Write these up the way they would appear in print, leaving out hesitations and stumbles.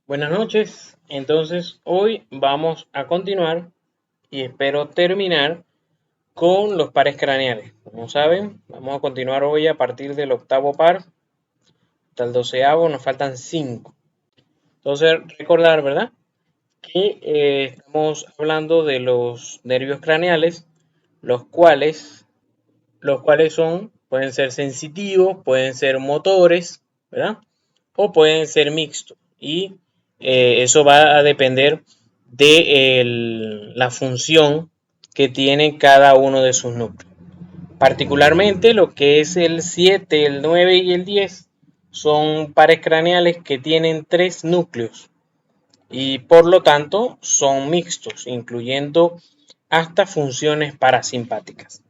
Buenas noches. Entonces, hoy vamos a continuar y espero terminar con los pares craneales. Como saben, vamos a continuar hoy a partir del octavo par hasta el doceavo, nos faltan 5. Entonces, recordar, ¿verdad? Que estamos hablando de los nervios craneales, los cuales, pueden ser sensitivos, pueden ser motores, ¿verdad? O pueden ser mixtos. Y eso va a depender de la función que tiene cada uno de sus núcleos. Particularmente lo que es el 7, el 9 y el 10 son pares craneales que tienen 3 núcleos y por lo tanto son mixtos, incluyendo hasta funciones parasimpáticas.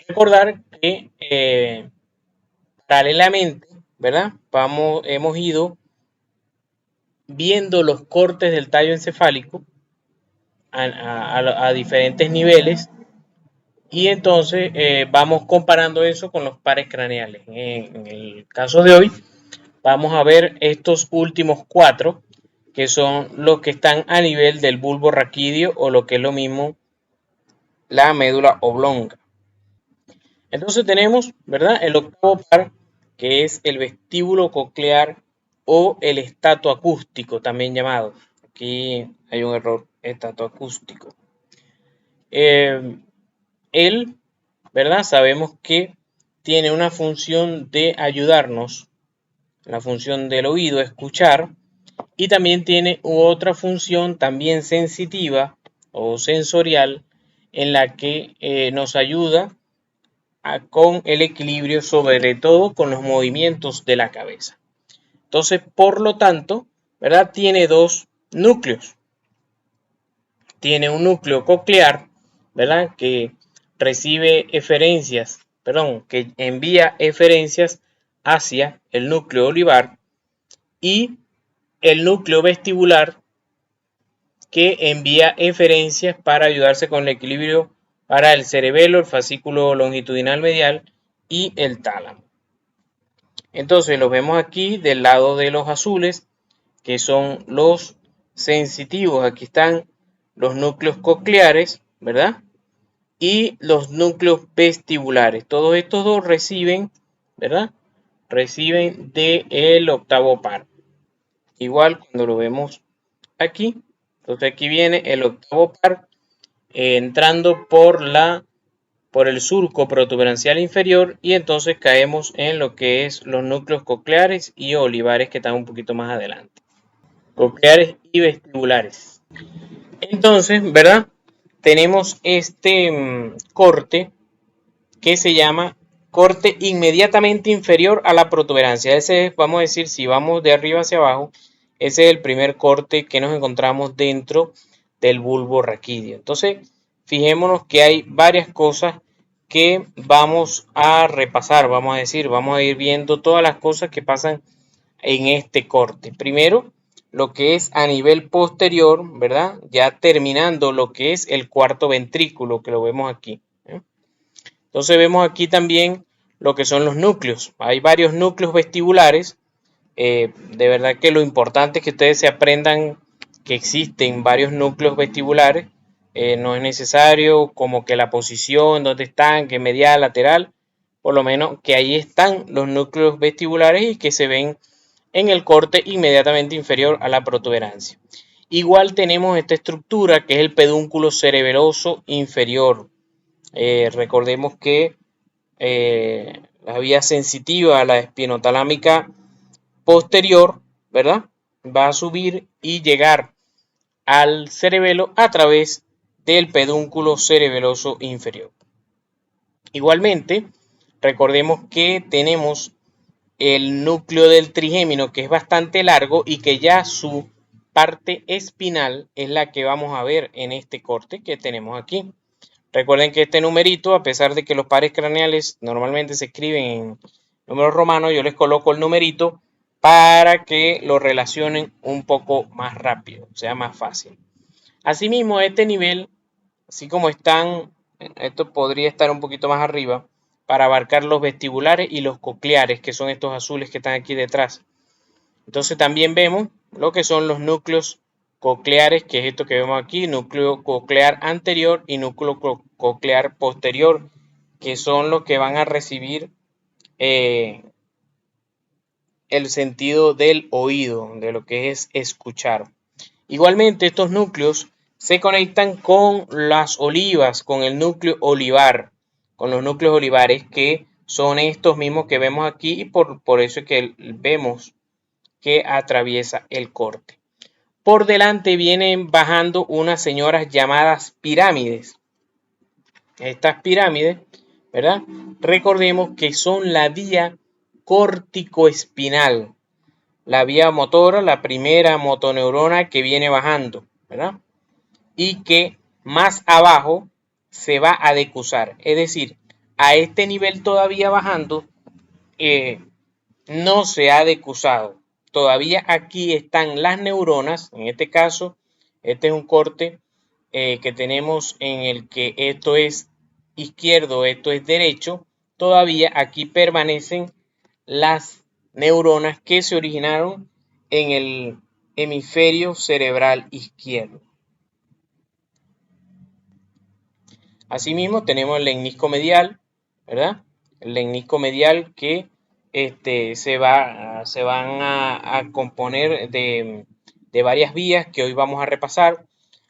Recordar que paralelamente, ¿verdad? Hemos ido viendo los cortes del tallo encefálico a diferentes niveles y entonces vamos comparando eso con los pares craneales. En el caso de hoy vamos a ver estos últimos 4 que son los que están a nivel del bulbo raquídeo o lo que es lo mismo la médula oblonga. Entonces tenemos, ¿verdad? El octavo par que es el vestíbulo coclear o el estatoacústico también llamado. Aquí hay un error, estatoacústico. Él, ¿verdad? Sabemos que tiene una función de ayudarnos, la función del oído, escuchar, y también tiene otra función también sensitiva o sensorial en la que nos ayuda con el equilibrio, sobre todo con los movimientos de la cabeza. Entonces, por lo tanto, ¿verdad? Tiene dos núcleos. Tiene un núcleo coclear, ¿verdad? Que recibe eferencias, perdón, que envía eferencias hacia el núcleo olivar y el núcleo vestibular que envía eferencias para ayudarse con el equilibrio para el cerebelo, el fascículo longitudinal medial y el tálamo. Entonces los vemos aquí del lado de los azules, que son los sensitivos. Aquí están los núcleos cocleares, ¿verdad? Y los núcleos vestibulares. Todos estos dos reciben, ¿verdad? Reciben del octavo par. Igual cuando lo vemos aquí, entonces aquí viene el octavo par entrando por el surco protuberancial inferior y entonces caemos en lo que es los núcleos cocleares y olivares que están un poquito más adelante. Cocleares y vestibulares. Entonces, ¿verdad? Tenemos este corte que se llama corte inmediatamente inferior a la protuberancia. Ese es, vamos a decir, si vamos de arriba hacia abajo, ese es el primer corte que nos encontramos dentro del bulbo raquídeo. Entonces, fijémonos que hay varias cosas que vamos a repasar, vamos a decir, vamos a ir viendo todas las cosas que pasan en este corte. Primero, lo que es a nivel posterior, ¿verdad? Ya terminando lo que es el cuarto ventrículo, que lo vemos aquí. Entonces vemos aquí también lo que son los núcleos. Hay varios núcleos vestibulares. De verdad que lo importante es que ustedes se aprendan que existen varios núcleos vestibulares. No es necesario como que la posición, donde están, que medial, lateral. Por lo menos que ahí están los núcleos vestibulares y que se ven en el corte inmediatamente inferior a la protuberancia. Igual tenemos esta estructura que es el pedúnculo cerebeloso inferior. Recordemos que la vía sensitiva a la espinotalámica posterior, ¿verdad? Va a subir y llegar al cerebelo a través del pedúnculo cerebeloso inferior. Igualmente, recordemos que tenemos el núcleo del trigémino, que es bastante largo y que ya su parte espinal es la que vamos a ver en este corte que tenemos aquí. Recuerden que este numerito, a pesar de que los pares craneales normalmente se escriben en números romanos, yo les coloco el numerito para que lo relacionen un poco más rápido, sea más fácil. Asimismo, este nivel, así como están, esto podría estar un poquito más arriba, para abarcar los vestibulares y los cocleares, que son estos azules que están aquí detrás. Entonces también vemos lo que son los núcleos cocleares, que es esto que vemos aquí, núcleo coclear anterior y núcleo coclear posterior, que son los que van a recibir eh, el sentido del oído, de lo que es escuchar. Igualmente, estos núcleos se conectan con las olivas, con el núcleo olivar, con los núcleos olivares, que son estos mismos que vemos aquí, y por eso es que vemos que atraviesa el corte. Por delante vienen bajando unas señoras llamadas pirámides. Estas pirámides, ¿verdad? Recordemos que son la vía corticoespinal, la vía motora, la primera motoneurona que viene bajando, ¿verdad? Y que más abajo se va a decusar. Es decir, a este nivel todavía bajando, no se ha decusado. Todavía aquí están las neuronas, en este caso, este es un corte que tenemos en el que esto es izquierdo, esto es derecho. Todavía aquí permanecen las neuronas que se originaron en el hemisferio cerebral izquierdo. Asimismo, tenemos el lemnisco medial, ¿verdad? El lemnisco medial que se van a componer de varias vías que hoy vamos a repasar.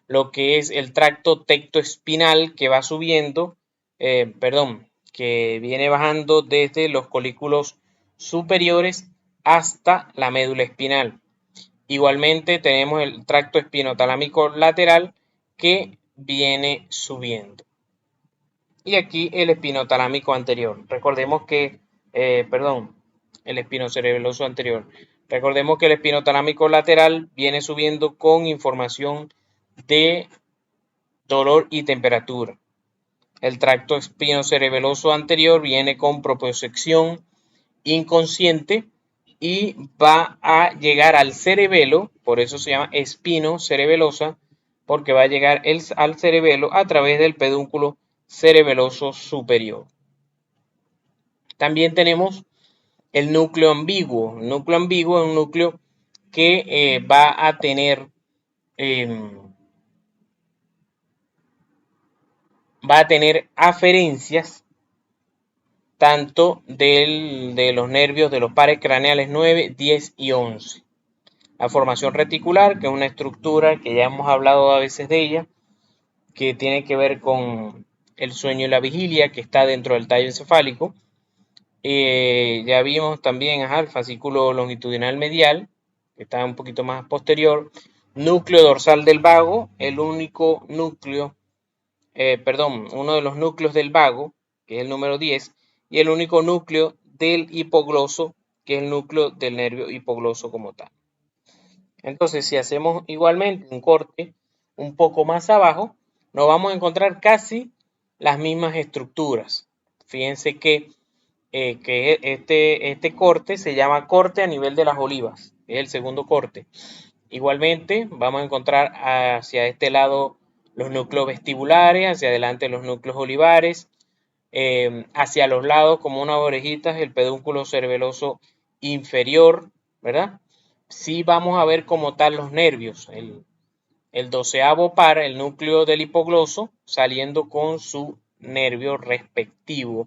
Lo que es el tracto tectoespinal que va subiendo, que viene bajando desde los colículos superiores hasta la médula espinal. Igualmente tenemos el tracto espinotalámico lateral que viene subiendo. Y aquí el espinotalámico anterior. Recordemos que, el espinocerebeloso anterior. Recordemos que el espinotalámico lateral viene subiendo con información de dolor y temperatura. El tracto espinocerebeloso anterior viene con propiocepción inconsciente y va a llegar al cerebelo, por eso se llama espinocerebelosa, porque va a llegar al cerebelo a través del pedúnculo cerebeloso superior. También tenemos el núcleo ambiguo. El núcleo ambiguo es un núcleo que va a tener aferencias tanto de los nervios de los pares craneales 9, 10 y 11. La formación reticular, que es una estructura que ya hemos hablado a veces de ella, que tiene que ver con el sueño y la vigilia, que está dentro del tallo encefálico. Ya vimos también el fascículo longitudinal medial, que está un poquito más posterior. Núcleo dorsal del vago, el único núcleo, uno de los núcleos del vago, que es el número 10, y el único núcleo del hipogloso, que es el núcleo del nervio hipogloso como tal. Entonces, si hacemos igualmente un corte un poco más abajo, nos vamos a encontrar casi las mismas estructuras. Fíjense que este corte se llama corte a nivel de las olivas, es el segundo corte. Igualmente, vamos a encontrar hacia este lado los núcleos vestibulares, hacia adelante los núcleos olivares, hacia los lados como unas orejitas, el pedúnculo cerebeloso inferior, ¿verdad? Sí vamos a ver como tal los nervios, el 12avo par, el núcleo del hipogloso, saliendo con su nervio respectivo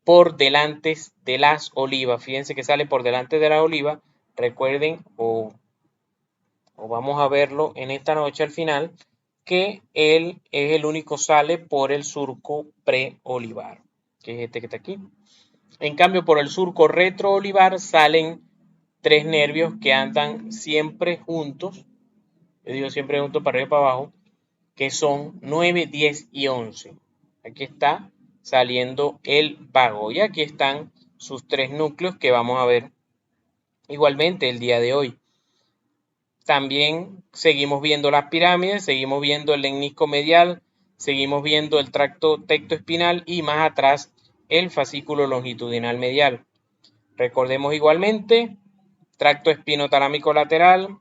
por delante de las olivas. Fíjense que sale por delante de la oliva. Recuerden, o vamos a verlo en esta noche al final, que él es el único sale por el surco preolivar, que es este que está aquí. En cambio, por el surco retroolivar salen tres nervios que andan siempre juntos. Yo digo siempre juntos para arriba y para abajo, que son 9, 10 y 11. Aquí está saliendo el vago y aquí están sus tres núcleos que vamos a ver igualmente el día de hoy. También seguimos viendo las pirámides, seguimos viendo el lemnisco medial, seguimos viendo el tracto tectoespinal y más atrás el fascículo longitudinal medial. Recordemos igualmente tracto espinotalámico lateral,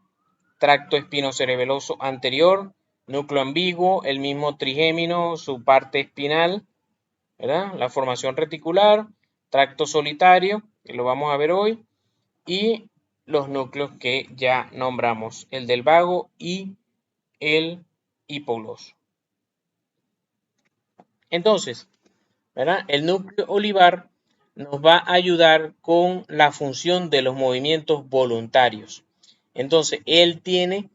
tracto espinocerebeloso anterior, núcleo ambiguo, el mismo trigémino, su parte espinal, ¿verdad? La formación reticular, tracto solitario, que lo vamos a ver hoy, y los núcleos que ya nombramos, el del vago y el hipogloso. Entonces, ¿verdad? El núcleo olivar nos va a ayudar con la función de los movimientos voluntarios. Entonces, él tiene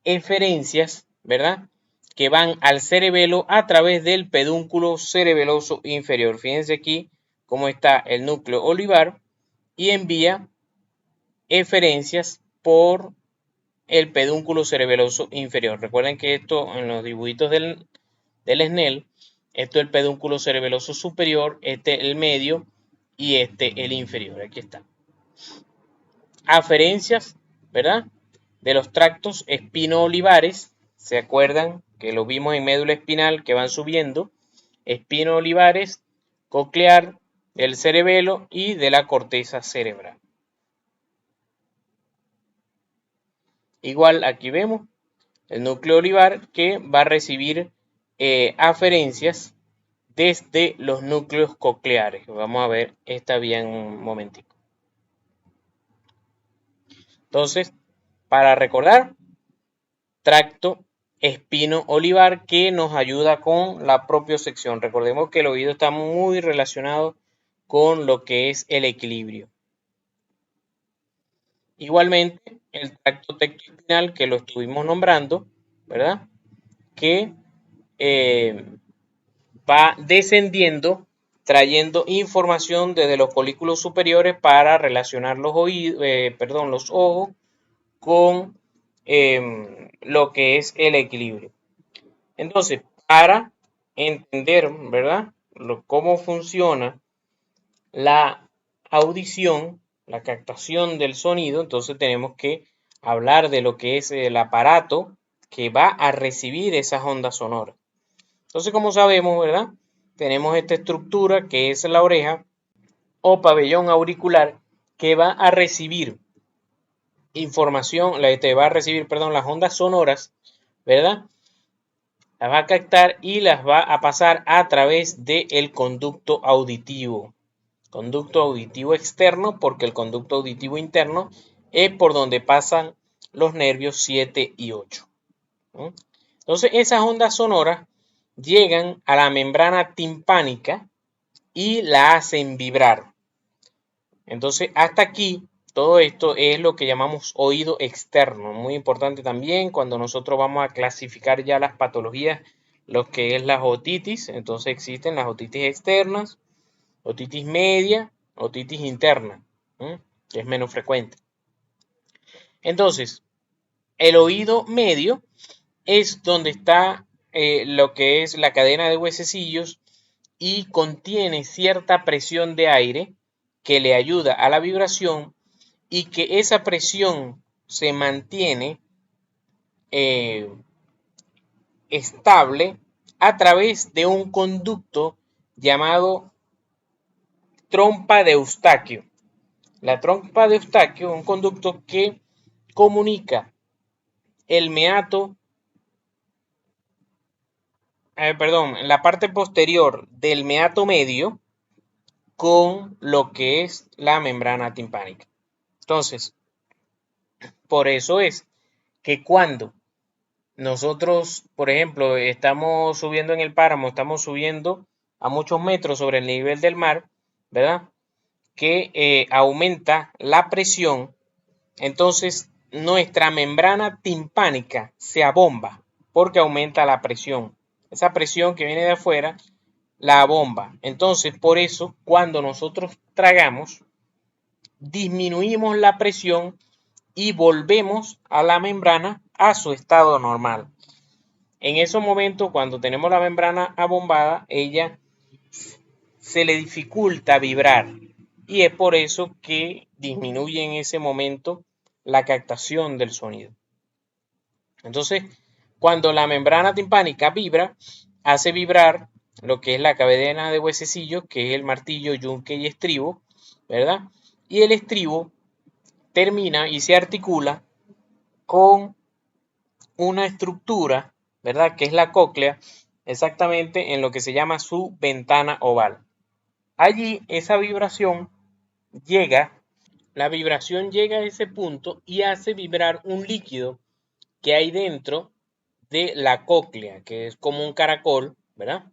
eferencias, ¿verdad? Que van al cerebelo a través del pedúnculo cerebeloso inferior. Fíjense aquí cómo está el núcleo olivar y envía eferencias por el pedúnculo cerebeloso inferior. Recuerden que esto en los dibujitos del Snell, esto es el pedúnculo cerebeloso superior, este el medio y este el inferior. Aquí está. Aferencias, ¿verdad? De los tractos espino-olivares. ¿Se acuerdan que lo vimos en médula espinal que van subiendo? Espino-olivares, coclear, del cerebelo y de la corteza cerebral. Igual aquí vemos el núcleo olivar que va a recibir aferencias desde los núcleos cocleares. Vamos a ver esta vía en un momentico. Entonces, para recordar, tracto espino-olivar que nos ayuda con la propiocepción. Recordemos que el oído está muy relacionado con lo que es el equilibrio. Igualmente, el tracto tectoespinal que lo estuvimos nombrando, ¿verdad? Que va descendiendo, trayendo información desde los folículos superiores para relacionar los los ojos con lo que es el equilibrio. Entonces, para entender, ¿verdad? Cómo funciona la audición, la captación del sonido, entonces tenemos que hablar de lo que es el aparato que va a recibir esas ondas sonoras. Entonces, como sabemos, ¿verdad? Tenemos esta estructura que es la oreja o pabellón auricular que va a recibir información, va a recibir, perdón, las ondas sonoras, ¿verdad? Las va a captar y las va a pasar a través del conducto auditivo. Conducto auditivo externo, porque el conducto auditivo interno es por donde pasan los nervios 7 y 8. Entonces, esas ondas sonoras llegan a la membrana timpánica y la hacen vibrar. Entonces, hasta aquí, todo esto es lo que llamamos oído externo. Muy importante también cuando nosotros vamos a clasificar ya las patologías, lo que es la otitis. Entonces existen las otitis externas, otitis media, otitis interna, que es menos frecuente. Entonces, el oído medio es donde está lo que es la cadena de huesecillos y contiene cierta presión de aire que le ayuda a la vibración y que esa presión se mantiene estable a través de un conducto llamado trompa de Eustaquio. La trompa de Eustaquio es un conducto que comunica el meato, la parte posterior del meato medio con lo que es la membrana timpánica. Entonces, por eso es que cuando nosotros, por ejemplo, estamos subiendo en el páramo, estamos subiendo a muchos metros sobre el nivel del mar, ¿verdad? Que aumenta la presión, entonces nuestra membrana timpánica se abomba porque aumenta la presión. Esa presión que viene de afuera la bomba. Entonces, por eso, cuando nosotros tragamos, disminuimos la presión y volvemos a la membrana a su estado normal. En esos momentos, cuando tenemos la membrana abombada, ella se le dificulta vibrar y es por eso que disminuye en ese momento la captación del sonido. Entonces, cuando la membrana timpánica vibra, hace vibrar lo que es la cadena de huesecillos, que es el martillo, yunque y estribo, ¿verdad? Y el estribo termina y se articula con una estructura, ¿verdad? Que es la cóclea, exactamente en lo que se llama su ventana oval. Allí esa vibración llega la vibración llega a ese punto y hace vibrar un líquido que hay dentro de la cóclea, que es como un caracol, ¿verdad?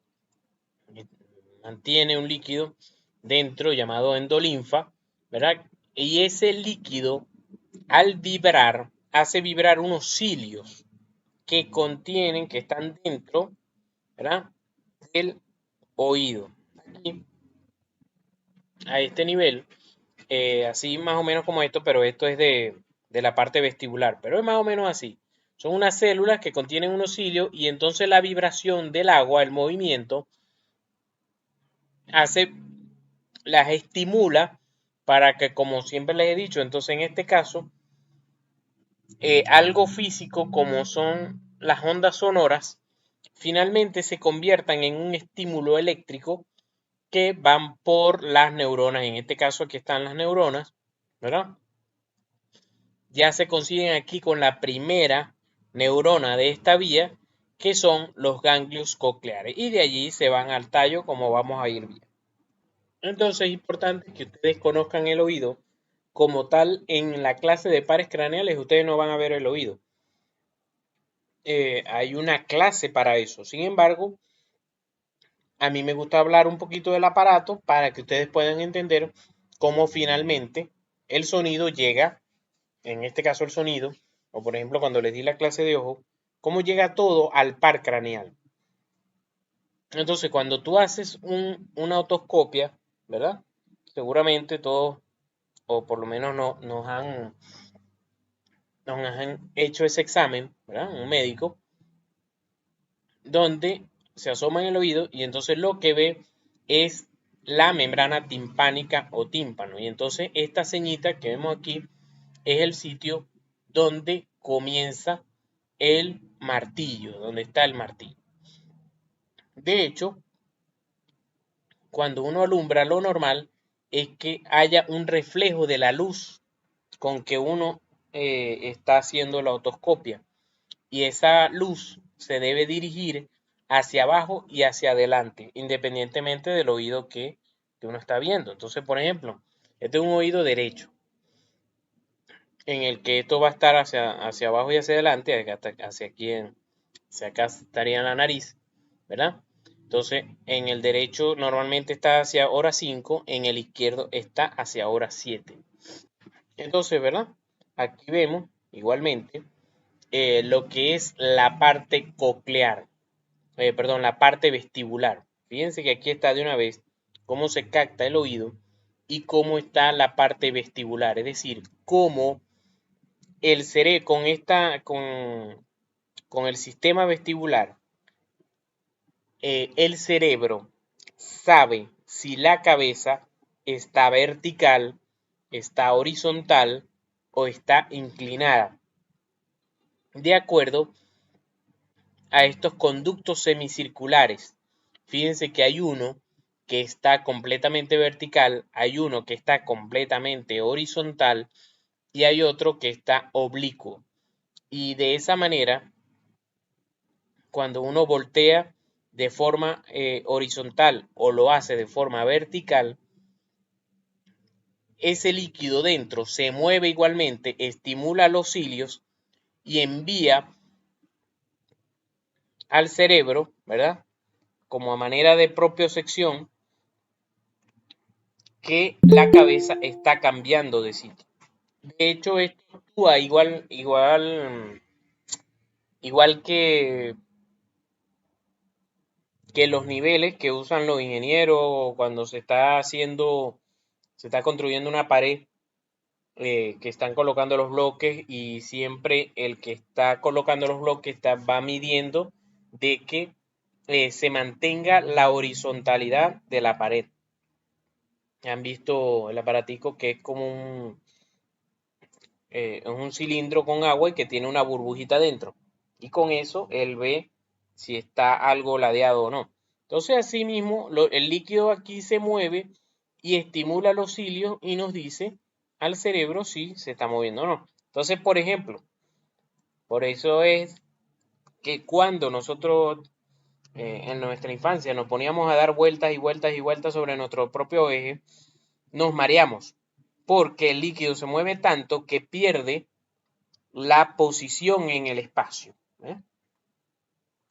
Mantiene un líquido dentro llamado endolinfa, ¿verdad? Y ese líquido, al vibrar, hace vibrar unos cilios que contienen, que están dentro, ¿verdad? Del oído. Aquí, a este nivel, así más o menos como esto, pero esto es de la parte vestibular, pero es más o menos así. Son unas células que contienen unos cilios y entonces la vibración del agua, el movimiento, hace, las estimula para que, como siempre les he dicho, entonces en este caso, algo físico como son las ondas sonoras, finalmente se conviertan en un estímulo eléctrico que van por las neuronas. En este caso aquí están las neuronas, ¿verdad? Ya se consiguen aquí con la primera neurona de esta vía, que son los ganglios cocleares. Y de allí se van al tallo, como vamos a ir viendo. Entonces es importante que ustedes conozcan el oído como tal. En la clase de pares craneales ustedes no van a ver el oído. Hay una clase para eso. Sin embargo, a mí me gusta hablar un poquito del aparato para que ustedes puedan entender cómo finalmente el sonido llega, en este caso el sonido, o por ejemplo cuando les di la clase de ojo, cómo llega todo al par craneal. Entonces, cuando tú haces una otoscopia, ¿verdad? Seguramente todos, o por lo menos nos han hecho ese examen, ¿verdad? Un médico, donde se asoma en el oído y entonces lo que ve es la membrana timpánica o tímpano. Y entonces esta ceñita que vemos aquí es el sitio donde comienza el martillo, donde está el martillo. De hecho, cuando uno alumbra, lo normal es que haya un reflejo de la luz con que uno está haciendo la otoscopia. Y esa luz se debe dirigir hacia abajo y hacia adelante, independientemente del oído que uno está viendo. Entonces, por ejemplo, este es un oído derecho, en el que esto va a estar hacia abajo y hacia adelante, hacia aquí, hacia acá estaría la nariz, ¿verdad? Entonces, en el derecho normalmente está hacia hora 5, en el izquierdo está hacia hora 7. Entonces, ¿verdad? Aquí vemos igualmente lo que es la parte coclear, perdón, la parte vestibular. Fíjense que aquí está de una vez cómo se capta el oído y cómo está la parte vestibular, es decir, cómo el cerebro con el sistema vestibular, el cerebro sabe si la cabeza está vertical, está horizontal o está inclinada, de acuerdo a estos conductos semicirculares. Fíjense que hay uno que está completamente vertical, hay uno que está completamente horizontal y hay otro que está oblicuo. Y de esa manera, cuando uno voltea de forma horizontal o lo hace de forma vertical, ese líquido dentro se mueve igualmente, estimula los cilios y envía al cerebro, ¿verdad? Como a manera de propiocepción, que la cabeza está cambiando de sitio. De hecho, esto actúa igual que los niveles que usan los ingenieros cuando se está construyendo una pared, que están colocando los bloques y siempre el que está colocando los bloques va midiendo de que se mantenga la horizontalidad de la pared. Han visto el aparatico que es como es un cilindro con agua y que tiene una burbujita dentro. Y con eso él ve si está algo ladeado o no. Entonces, así mismo, el líquido aquí se mueve y estimula los cilios y nos dice al cerebro si se está moviendo o no. Entonces, por ejemplo, por eso es que cuando nosotros en nuestra infancia nos poníamos a dar vueltas y vueltas y vueltas sobre nuestro propio eje, nos mareamos, porque el líquido se mueve tanto que pierde la posición en el espacio.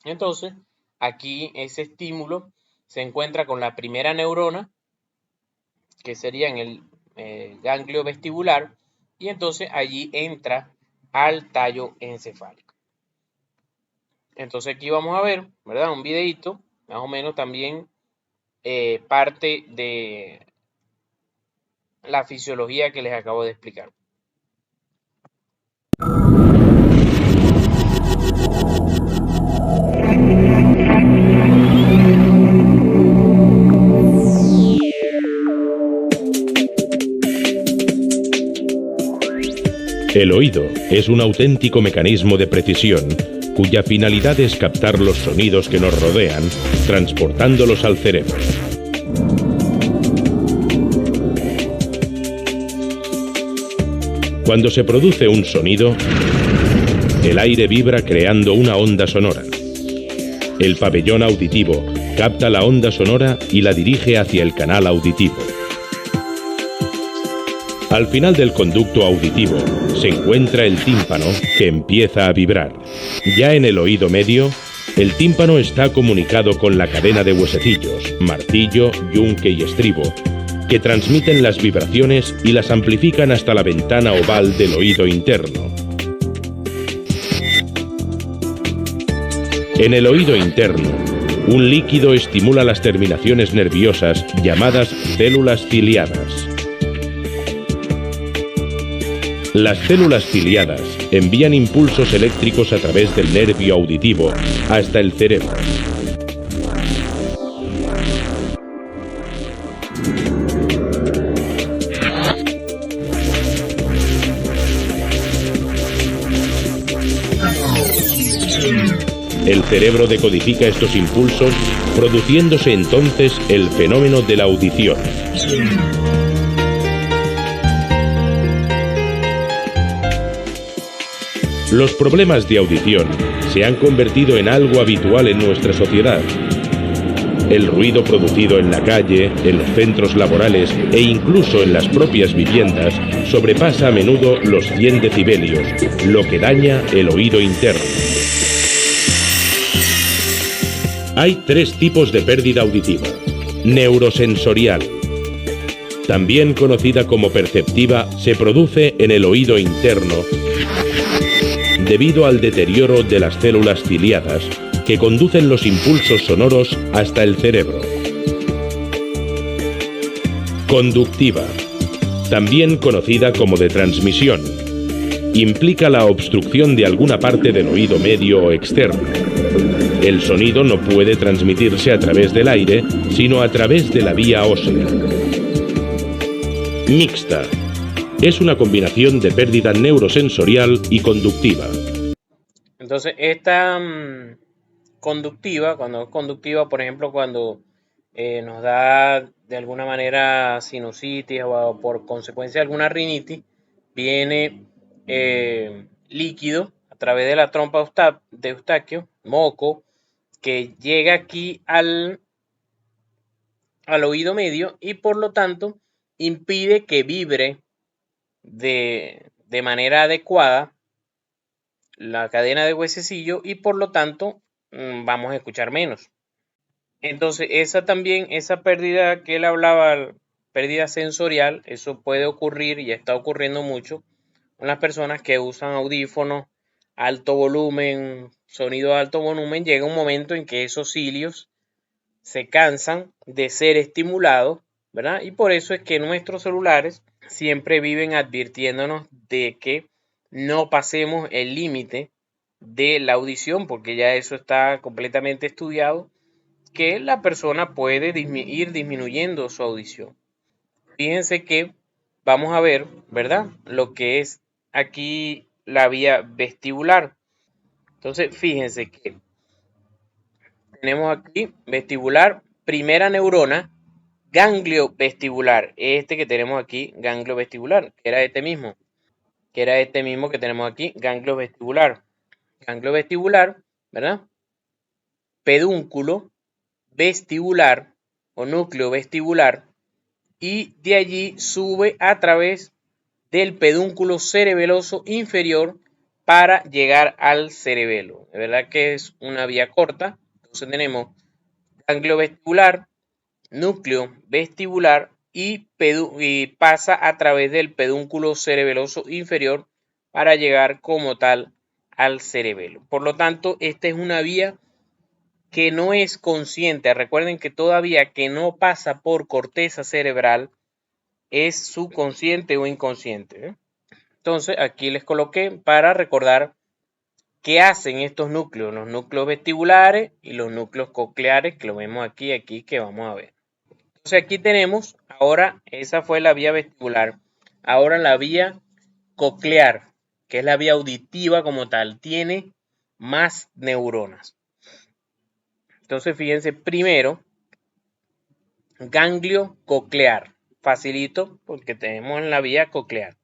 Entonces, aquí ese estímulo se encuentra con la primera neurona, que sería en el ganglio vestibular, y entonces allí entra al tallo encefálico. Entonces aquí vamos a ver, ¿verdad? Un videito, más o menos también parte de la fisiología que les acabo de explicar. El oído es un auténtico mecanismo de precisión cuya finalidad es captar los sonidos que nos rodean, transportándolos al cerebro. Cuando se produce un sonido, el aire vibra creando una onda sonora. El pabellón auditivo capta la onda sonora y la dirige hacia el canal auditivo. Al final del conducto auditivo se encuentra el tímpano, que empieza a vibrar. Ya en el oído medio, el tímpano está comunicado con la cadena de huesecillos, martillo, yunque y estribo, que transmiten las vibraciones y las amplifican hasta la ventana oval del oído interno. En el oído interno, un líquido estimula las terminaciones nerviosas llamadas células ciliadas. Las células ciliadas envían impulsos eléctricos a través del nervio auditivo hasta el cerebro. El cerebro decodifica estos impulsos, produciéndose entonces el fenómeno de la audición. Los problemas de audición se han convertido en algo habitual en nuestra sociedad. El ruido producido en la calle, en los centros laborales e incluso en las propias viviendas sobrepasa a menudo los 100 decibelios, lo que daña el oído interno. Hay 3 tipos de pérdida auditiva. Neurosensorial, también conocida como perceptiva, se produce en el oído interno debido al deterioro de las células ciliadas que conducen los impulsos sonoros hasta el cerebro. Conductiva, también conocida como de transmisión, implica la obstrucción de alguna parte del oído medio o externo. El sonido no puede transmitirse a través del aire, sino a través de la vía ósea. Mixta. Es una combinación de pérdida neurosensorial y conductiva. Entonces, esta conductiva, cuando es conductiva, por ejemplo, cuando nos da de alguna manera sinusitis o por consecuencia alguna rinitis, viene líquido a través de la trompa de Eustaquio, moco, que llega aquí al oído medio y por lo tanto impide que vibre de manera adecuada la cadena de huesecillo y por lo tanto vamos a escuchar menos. Entonces esa pérdida que él hablaba, pérdida sensorial, eso puede ocurrir y está ocurriendo mucho con las personas que usan audífonos, alto volumen, sonido de alto volumen. Llega un momento en que esos cilios se cansan de ser estimulados, ¿verdad? Y por eso es que nuestros celulares siempre viven advirtiéndonos de que no pasemos el límite de la audición, porque ya eso está completamente estudiado, que la persona puede ir disminuyendo su audición. Fíjense que vamos a ver, ¿verdad? Lo que es aquí la vía vestibular. Entonces, fíjense que tenemos aquí vestibular, primera neurona, ganglio vestibular. Este que tenemos aquí, ganglio vestibular, que era este mismo que tenemos aquí, ganglio vestibular. Ganglio vestibular, ¿verdad? Pedúnculo vestibular o núcleo vestibular, y de allí sube a través del pedúnculo cerebeloso inferior para llegar al cerebelo. De verdad que es una vía corta. Entonces tenemos ganglio vestibular, núcleo vestibular y pasa a través del pedúnculo cerebeloso inferior para llegar como tal al cerebelo. Por lo tanto, esta es una vía que no es consciente. Recuerden que todavía que no pasa por corteza cerebral es subconsciente o inconsciente. Entonces, aquí les coloqué para recordar qué hacen estos núcleos, los núcleos vestibulares y los núcleos cocleares, que lo vemos aquí, que vamos a ver. Entonces, aquí tenemos, ahora, esa fue la vía vestibular. Ahora la vía coclear, que es la vía auditiva como tal, tiene más neuronas. Entonces, fíjense, primero, ganglio coclear. Facilito porque tenemos en la vía coclear.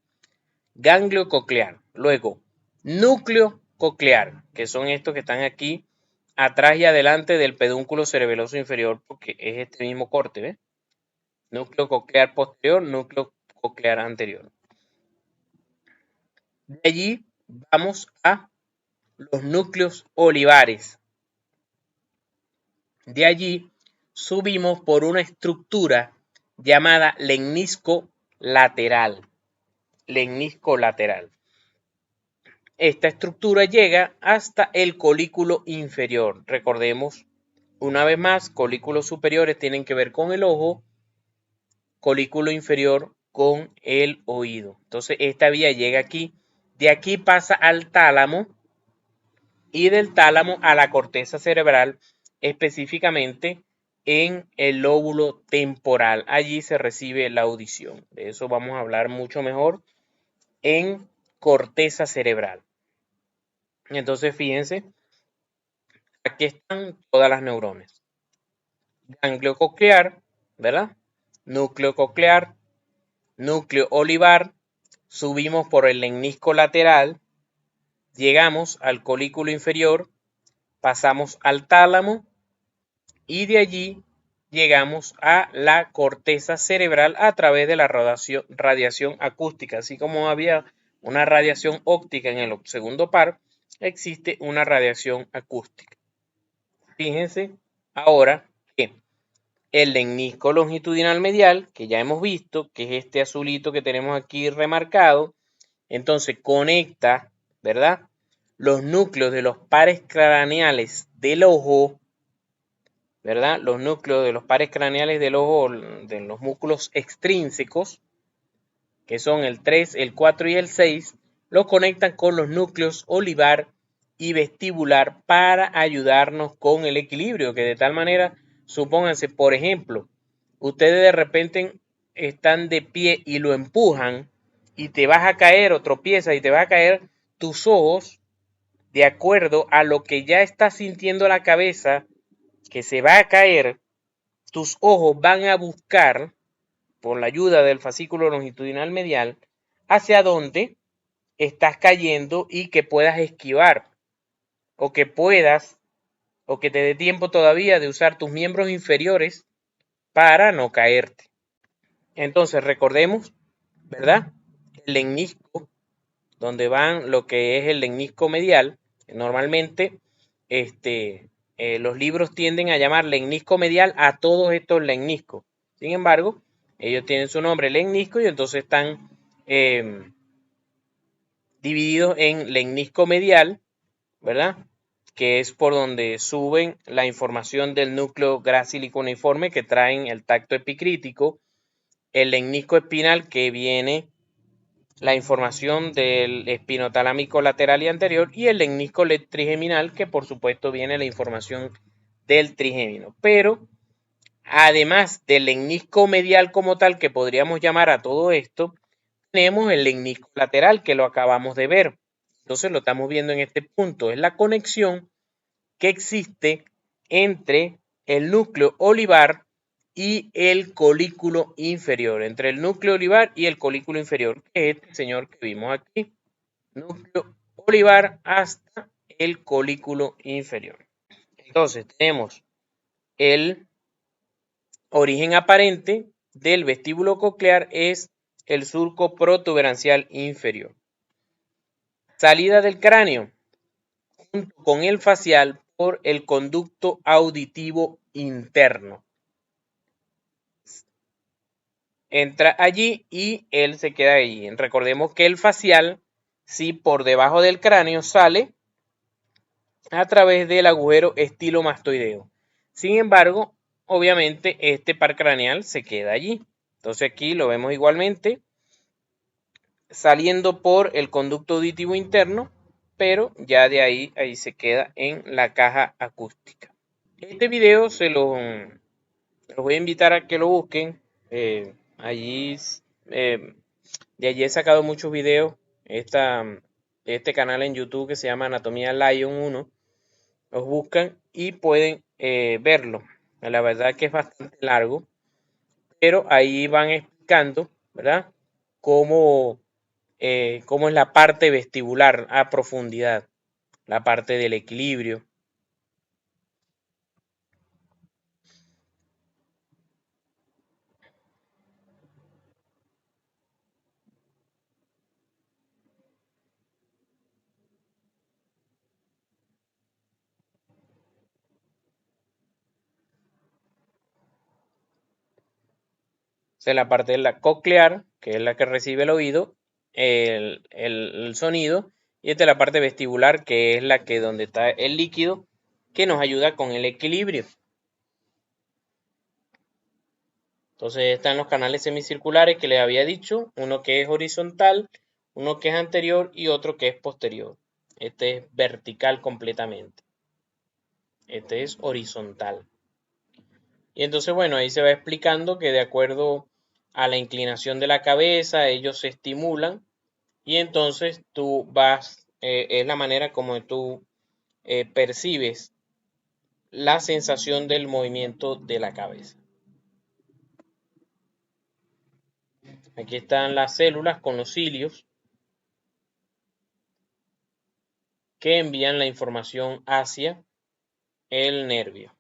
Ganglio coclear. Luego, núcleo coclear, que son estos que están aquí atrás y adelante del pedúnculo cerebeloso inferior, porque es este mismo corte, ¿ves? Núcleo coclear posterior, núcleo coclear anterior. De allí vamos a los núcleos olivares. De allí subimos por una estructura llamada lemnisco lateral. Lemnisco lateral. Esta estructura llega hasta el colículo inferior. Recordemos, una vez más, colículos superiores tienen que ver con el ojo, colículo inferior con el oído. Entonces, esta vía llega aquí. De aquí pasa al tálamo y del tálamo a la corteza cerebral, específicamente en el lóbulo temporal. Allí se recibe la audición. De eso vamos a hablar mucho mejor en corteza cerebral. Entonces, fíjense, aquí están todas las neuronas. Ganglio coclear, ¿verdad? Núcleo coclear, núcleo olivar, subimos por el lemnisco lateral, llegamos al colículo inferior, pasamos al tálamo y de allí llegamos a la corteza cerebral a través de la radiación acústica. Así como había una radiación óptica en el segundo par, existe una radiación acústica. Fíjense ahora que el lemnisco longitudinal medial, que ya hemos visto, que es este azulito que tenemos aquí remarcado, entonces conecta, ¿verdad?, los núcleos de los pares craneales del ojo, ¿verdad? Los núcleos de los pares craneales del ojo, de los músculos extrínsecos, que son el 3, el 4 y el 6, los conectan con los núcleos olivar y vestibular para ayudarnos con el equilibrio, que de tal manera, supónganse, por ejemplo, ustedes de repente están de pie y lo empujan y te vas a caer o tropiezas y te vas a caer, tus ojos, de acuerdo a lo que ya está sintiendo la cabeza, que se va a caer, tus ojos van a buscar, por la ayuda del fascículo longitudinal medial, hacia dónde estás cayendo y que puedas esquivar, o que puedas, o que te dé tiempo todavía de usar tus miembros inferiores para no caerte. Entonces recordemos, ¿verdad?, el lemnisco, donde van lo que es el lemnisco medial. Normalmente los libros tienden a llamar lemnisco medial a todos estos lemniscos. Sin embargo, ellos tienen su nombre lemnisco y entonces están divididos en lemnisco medial, ¿verdad?, que es por donde suben la información del núcleo gracílico uniforme que traen el tacto epicrítico, el lemnisco espinal, que viene la información del espinotalámico lateral y anterior, y el lemnisco trigeminal, que por supuesto viene la información del trigémino. Pero además del lemnisco medial como tal, que podríamos llamar a todo esto, tenemos el lemnisco lateral, que lo acabamos de ver. Entonces lo estamos viendo en este punto. Es la conexión que existe entre el núcleo olivar y el colículo inferior, entre el núcleo olivar y el colículo inferior, que es este señor que vimos aquí, núcleo olivar hasta el colículo inferior. Entonces tenemos el origen aparente, del vestíbulo coclear es el surco protuberancial inferior. Salida del cráneo, junto con el facial, por el conducto auditivo interno. Entra allí y él se queda allí. Recordemos que el facial, sí, por debajo del cráneo sale a través del agujero estilomastoideo. Sin embargo, obviamente este par craneal se queda allí. Entonces aquí lo vemos igualmente saliendo por el conducto auditivo interno, pero ya de ahí se queda en la caja acústica. Este video los voy a invitar a que lo busquen. Allí de allí he sacado muchos videos. Este canal en YouTube que se llama Anatomía Lion 1. Los buscan y pueden verlo. La verdad que es bastante largo, pero ahí van explicando, ¿verdad? Cómo es la parte vestibular a profundidad, la parte del equilibrio. O sea, la parte de la coclear, que es la que recibe el oído, el sonido, y esta es la parte vestibular, que es la que donde está el líquido, que nos ayuda con el equilibrio. Entonces están los canales semicirculares que les había dicho, uno que es horizontal, uno que es anterior y otro que es posterior. Este es vertical completamente. Este es horizontal. Y entonces, bueno, ahí se va explicando que de acuerdo a la inclinación de la cabeza, ellos se estimulan y entonces tú vas, es la manera como tú percibes la sensación del movimiento de la cabeza. Aquí están las células con los cilios que envían la información hacia el nervio.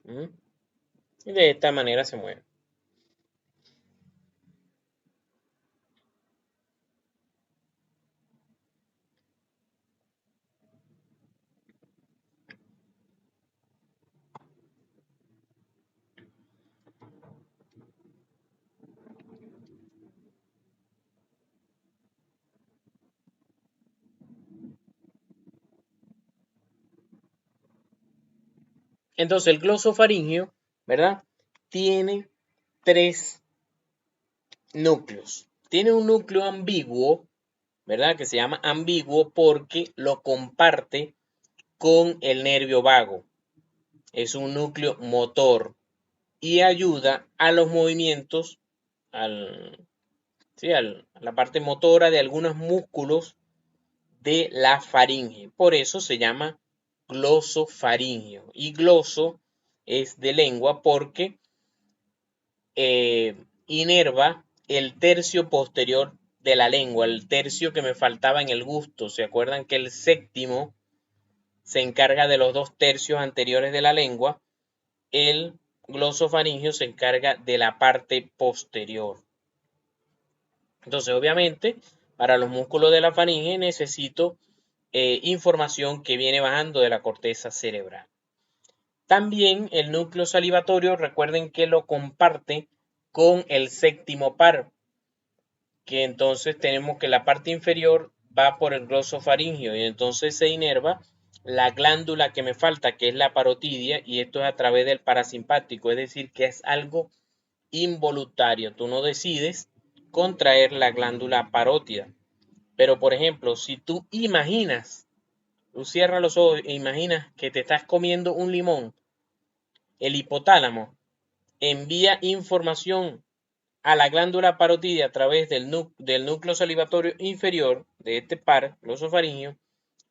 ¿Mm? Y de esta manera se mueve. Entonces el glosofaringio, ¿verdad? Tiene tres núcleos. Tiene un núcleo ambiguo, ¿verdad? Que se llama ambiguo porque lo comparte con el nervio vago. Es un núcleo motor y ayuda a los movimientos, a la parte motora de algunos músculos de la faringe. Por eso se llama glosofaringio. Y gloso es de lengua porque inerva el tercio posterior de la lengua, el tercio que me faltaba en el gusto. ¿Se acuerdan que el séptimo se encarga de los 2/3 anteriores de la lengua? El glosofaringio se encarga de la parte posterior. Entonces, obviamente, para los músculos de la faringe necesito información que viene bajando de la corteza cerebral. También el núcleo salivatorio, recuerden que lo comparte con el séptimo par, que entonces tenemos que la parte inferior va por el glosofaringio y entonces se inerva la glándula que me falta, que es la parotidia, y esto es a través del parasimpático, es decir, que es algo involuntario. Tú no decides contraer la glándula parótida. Pero, por ejemplo, si tú cierras los ojos e imaginas que te estás comiendo un limón, el hipotálamo envía información a la glándula parotidia a través del núcleo salivatorio inferior de este par, glosofaringio,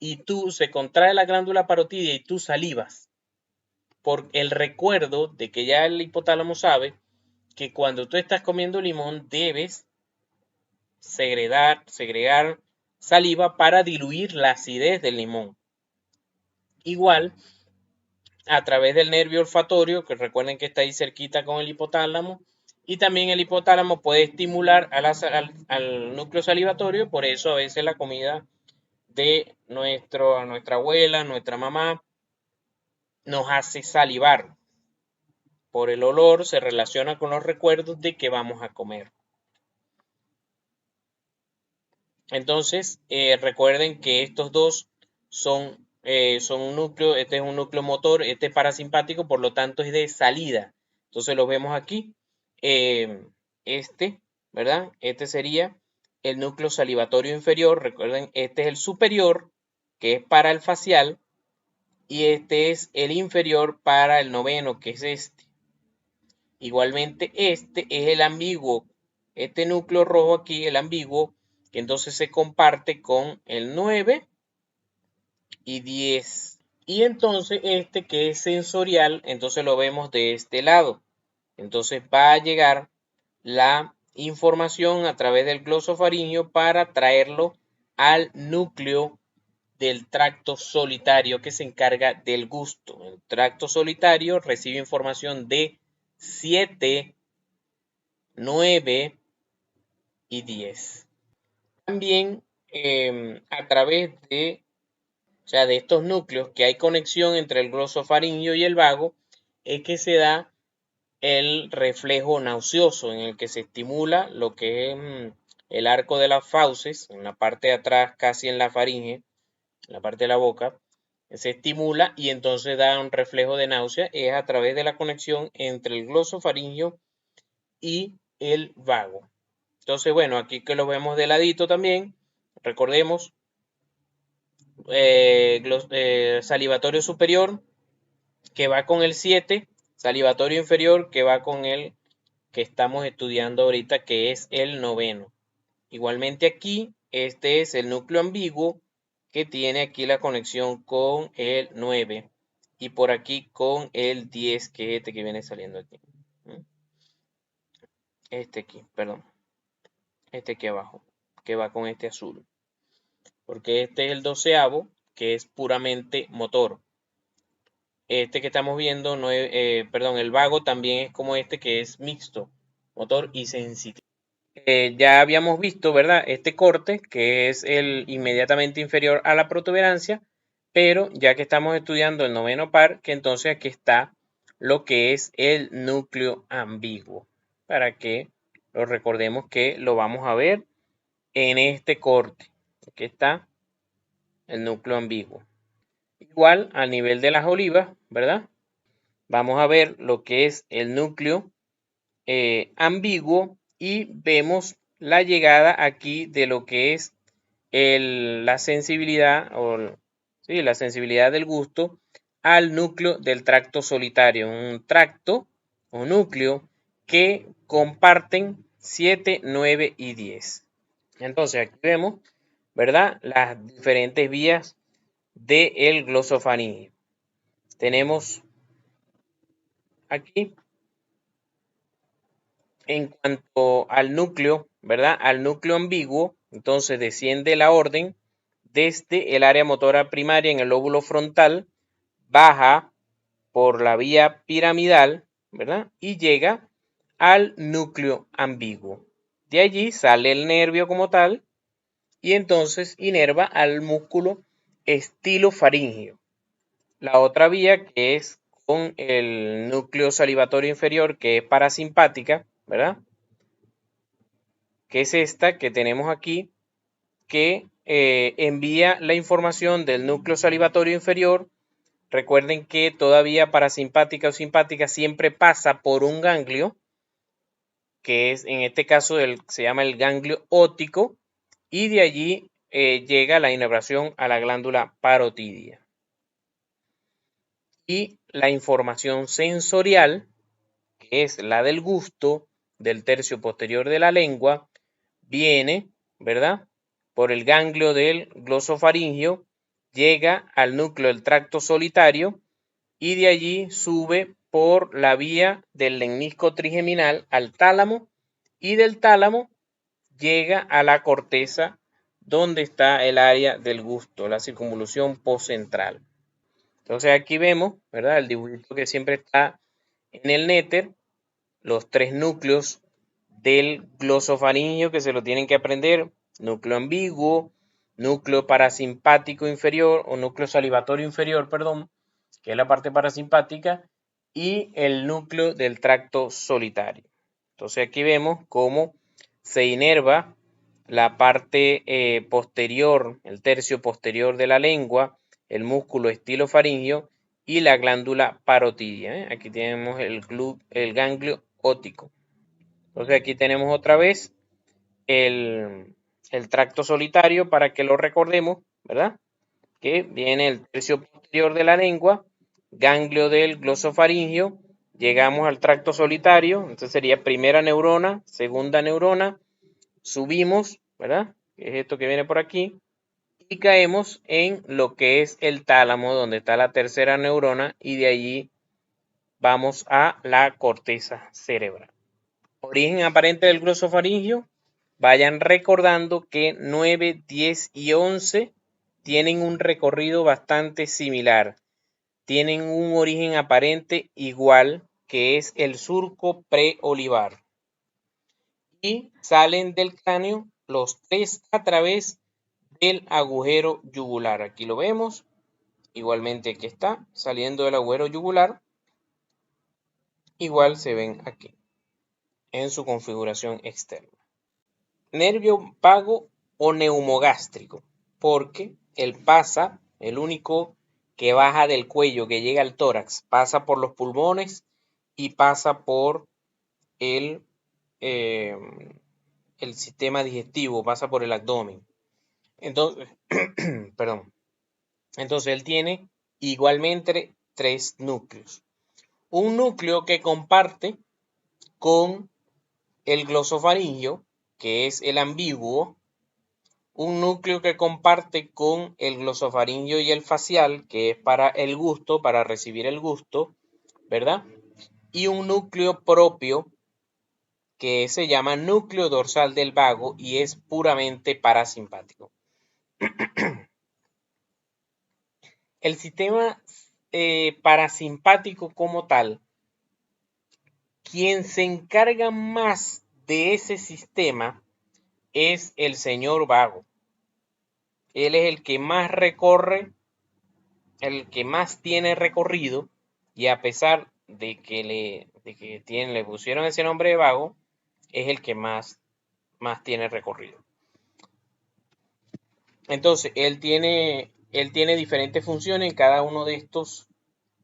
y se contrae la glándula parotidia y tú salivas por el recuerdo de que ya el hipotálamo sabe que cuando tú estás comiendo limón debes segregar saliva para diluir la acidez del limón. Igual, a través del nervio olfatorio, que recuerden que está ahí cerquita con el hipotálamo, y también el hipotálamo puede estimular al núcleo salivatorio, por eso a veces la comida de nuestra abuela, nuestra mamá, nos hace salivar. Por el olor se relaciona con los recuerdos de que vamos a comer. Entonces, recuerden que estos dos son un núcleo, este es un núcleo motor, este es parasimpático, por lo tanto es de salida. Entonces lo vemos aquí. ¿Verdad? Este sería el núcleo salivatorio inferior. Recuerden, este es el superior, que es para el facial, y este es el inferior para el noveno, que es este. Igualmente, este es el ambiguo. Este núcleo rojo aquí, el ambiguo, que entonces se comparte con el 9 y 10. Y entonces este que es sensorial, entonces lo vemos de este lado. Entonces va a llegar la información a través del glosofaringio para traerlo al núcleo del tracto solitario que se encarga del gusto. El tracto solitario recibe información de 7, 9 y 10. También a través de estos núcleos que hay conexión entre el glosofaringio y el vago, es que se da el reflejo nauseoso en el que se estimula lo que es el arco de las fauces, en la parte de atrás, casi en la faringe, en la parte de la boca, se estimula y entonces da un reflejo de náusea, es a través de la conexión entre el glosofaringio y el vago. Entonces, bueno, aquí que lo vemos de ladito también, recordemos, salivatorio superior que va con el 7, salivatorio inferior que va con el que estamos estudiando ahorita, que es el noveno. Igualmente aquí, este es el núcleo ambiguo que tiene aquí la conexión con el 9 y por aquí con el 10, que es este que viene saliendo aquí. Este aquí, perdón. Este aquí abajo, que va con este azul. Porque este es el 12avo, que es puramente motor. Este que estamos viendo, no es, perdón, el vago también es como este que es mixto, motor y sensitivo. Ya habíamos visto, ¿verdad? Este corte, que es el inmediatamente inferior a la protuberancia, pero ya que estamos estudiando el noveno par, que entonces aquí está lo que es el núcleo ambiguo, para que lo recordemos que lo vamos a ver en este corte. Aquí está el núcleo ambiguo. Igual a nivel de las olivas, ¿verdad? Vamos a ver lo que es el núcleo ambiguo y vemos la llegada aquí de lo que es la sensibilidad la sensibilidad del gusto al núcleo del tracto solitario, un tracto o núcleo que comparten 7, 9 y 10. Entonces aquí vemos, ¿verdad? Las diferentes vías del glosofaringio. Tenemos aquí, en cuanto al núcleo, ¿verdad? Al núcleo ambiguo, entonces desciende la orden desde el área motora primaria en el lóbulo frontal, baja por la vía piramidal, ¿verdad? Y llega al núcleo ambiguo. De allí sale el nervio como tal y entonces inerva al músculo estilofaringio. La otra vía que es con el núcleo salivatorio inferior, que es parasimpática, ¿verdad? Que es esta que tenemos aquí, que envía la información del núcleo salivatorio inferior. Recuerden que todavía parasimpática o simpática siempre pasa por un ganglio, que es en este caso se llama el ganglio óptico, y de allí llega la inervación a la glándula parotidia. Y la información sensorial, que es la del gusto, del tercio posterior de la lengua, viene, ¿verdad? Por el ganglio del glosofaringio, llega al núcleo del tracto solitario y de allí sube por la vía del lemnisco trigeminal al tálamo y del tálamo llega a la corteza donde está el área del gusto, la circunvolución postcentral. Entonces aquí vemos, ¿verdad? El dibujito que siempre está en el néter, los tres núcleos del glosofaringio que se lo tienen que aprender: núcleo ambiguo, núcleo parasimpático inferior o núcleo salivatorio inferior, perdón, que es la parte parasimpática, y el núcleo del tracto solitario. Entonces aquí vemos cómo se inerva la parte posterior, el tercio posterior de la lengua, el músculo estilofaringio y la glándula parotidia, ¿eh? Aquí tenemos el ganglio óptico. Entonces aquí tenemos otra vez el, el tracto solitario para que lo recordemos, ¿verdad? Que viene el tercio posterior de la lengua, ganglio del glosofaringio, llegamos al tracto solitario, entonces sería primera neurona, segunda neurona, subimos, ¿verdad? Que es esto que viene por aquí, y caemos en lo que es el tálamo, donde está la tercera neurona, y de allí vamos a la corteza cerebral. Origen aparente del glosofaringio. Vayan recordando que 9, 10 y 11 tienen un recorrido bastante similar. Tienen un origen aparente igual, que es el surco preolivar. Y salen del cráneo los tres a través del agujero yugular. Aquí lo vemos. Igualmente aquí está, saliendo del agujero yugular. Igual se ven aquí, en su configuración externa. Nervio vago o neumogástrico, porque él pasa, el único que baja del cuello, que llega al tórax, pasa por los pulmones y pasa por el, eh, el sistema digestivo, pasa por el abdomen. Entonces, perdón. Entonces él tiene igualmente tres núcleos. Un núcleo que comparte con el glosofaringio, que es el ambiguo. Un núcleo que comparte con el glosofaringio y el facial, que es para el gusto, para recibir el gusto, ¿verdad? Y un núcleo propio que se llama núcleo dorsal del vago y es puramente parasimpático. El sistema parasimpático como tal, quien se encarga más de ese sistema es el señor vago. Él es el que más recorre, el que más tiene recorrido, y a pesar de que le pusieron ese nombre de vago, es el que más tiene recorrido. Entonces, él tiene diferentes funciones en cada uno de estos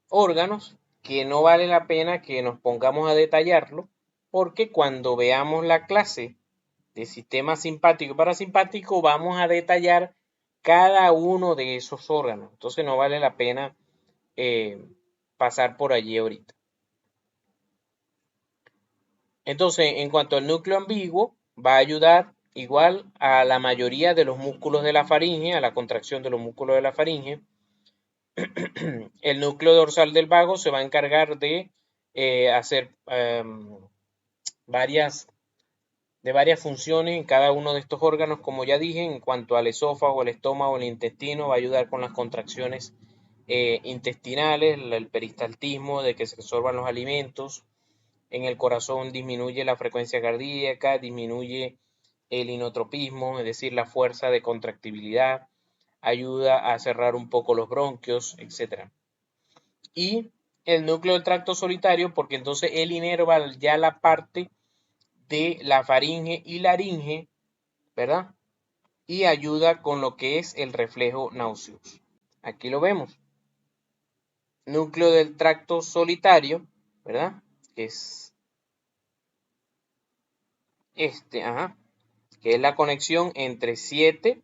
órganos, que no vale la pena que nos pongamos a detallarlo, porque cuando veamos la clase de sistema simpático y parasimpático vamos a detallar cada uno de esos órganos. Entonces no vale la pena pasar por allí ahorita. Entonces, en cuanto al núcleo ambiguo, va a ayudar igual a la mayoría de los músculos de la faringe, a la contracción de los músculos de la faringe. El núcleo dorsal del vago se va a encargar de hacer varias funciones en cada uno de estos órganos, como ya dije. En cuanto al esófago, el estómago, el intestino, va a ayudar con las contracciones intestinales, el peristaltismo, de que se absorban los alimentos. En el corazón disminuye la frecuencia cardíaca, disminuye el inotropismo, es decir, la fuerza de contractibilidad, ayuda a cerrar un poco los bronquios, etc. Y el núcleo del tracto solitario, porque entonces él inerva ya la parte de la faringe y laringe, ¿verdad? Y ayuda con lo que es el reflejo nauseoso. Aquí lo vemos. Núcleo del tracto solitario, ¿verdad? Que es que es la conexión entre 7,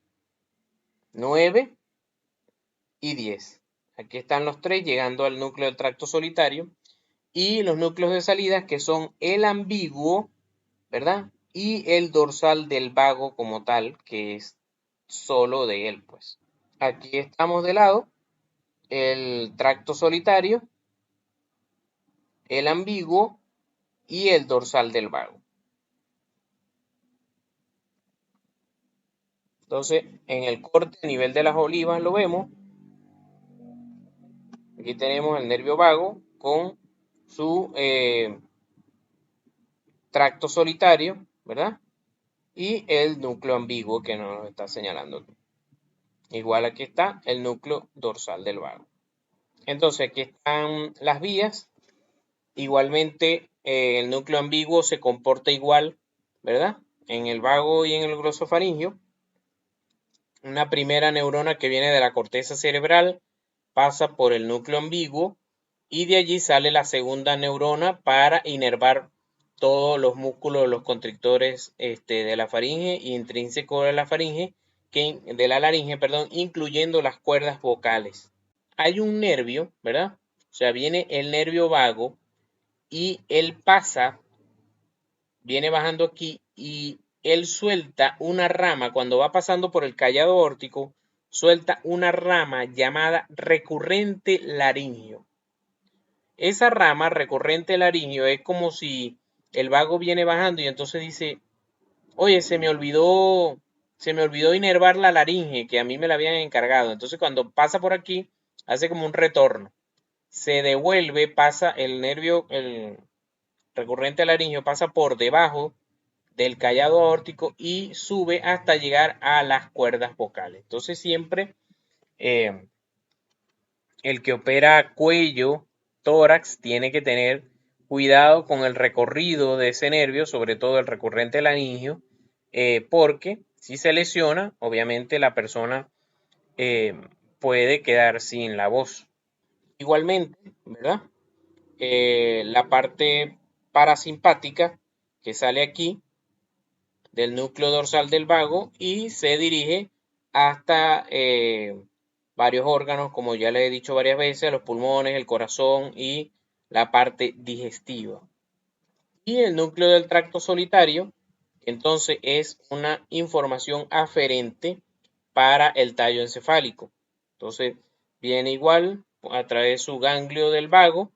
9 y 10. Aquí están los tres llegando al núcleo del tracto solitario. Y los núcleos de salida, que son el ambiguo, ¿verdad? Y el dorsal del vago como tal, que es solo de él, pues. Aquí estamos de lado, el tracto solitario, el ambiguo y el dorsal del vago. Entonces, en el corte a nivel de las olivas lo vemos. Aquí tenemos el nervio vago con su tracto solitario, ¿verdad? Y el núcleo ambiguo que nos está señalando. Igual aquí está el núcleo dorsal del vago. Entonces aquí están las vías. Igualmente el núcleo ambiguo se comporta igual, ¿verdad? En el vago y en el glosofaringio. Una primera neurona que viene de la corteza cerebral pasa por el núcleo ambiguo y de allí sale la segunda neurona para inervar todos los músculos, los constrictores de la faringe y intrínseco de la faringe, de la laringe, perdón, incluyendo las cuerdas vocales. Hay un nervio, ¿verdad? O sea, viene el nervio vago y él pasa, viene bajando aquí y él suelta una rama, cuando va pasando por el callado órtico, suelta una rama llamada recurrente laringio. Esa rama recurrente laringio es como si el vago viene bajando y entonces dice, oye, se me olvidó inervar la laringe, que a mí me la habían encargado. Entonces cuando pasa por aquí, hace como un retorno. Se devuelve, pasa el nervio, el recurrente laringio pasa por debajo del callado aórtico y sube hasta llegar a las cuerdas vocales. Entonces siempre el que opera cuello, tórax, tiene que tener cuidado con el recorrido de ese nervio, sobre todo el recurrente laringio, porque si se lesiona, obviamente la persona puede quedar sin la voz. Igualmente, ¿verdad? La parte parasimpática que sale aquí del núcleo dorsal del vago y se dirige hasta varios órganos, como ya le he dicho varias veces, los pulmones, el corazón y la parte digestiva. Y el núcleo del tracto solitario, entonces es una información aferente para el tallo encefálico. Entonces viene igual a través de su ganglio del vago,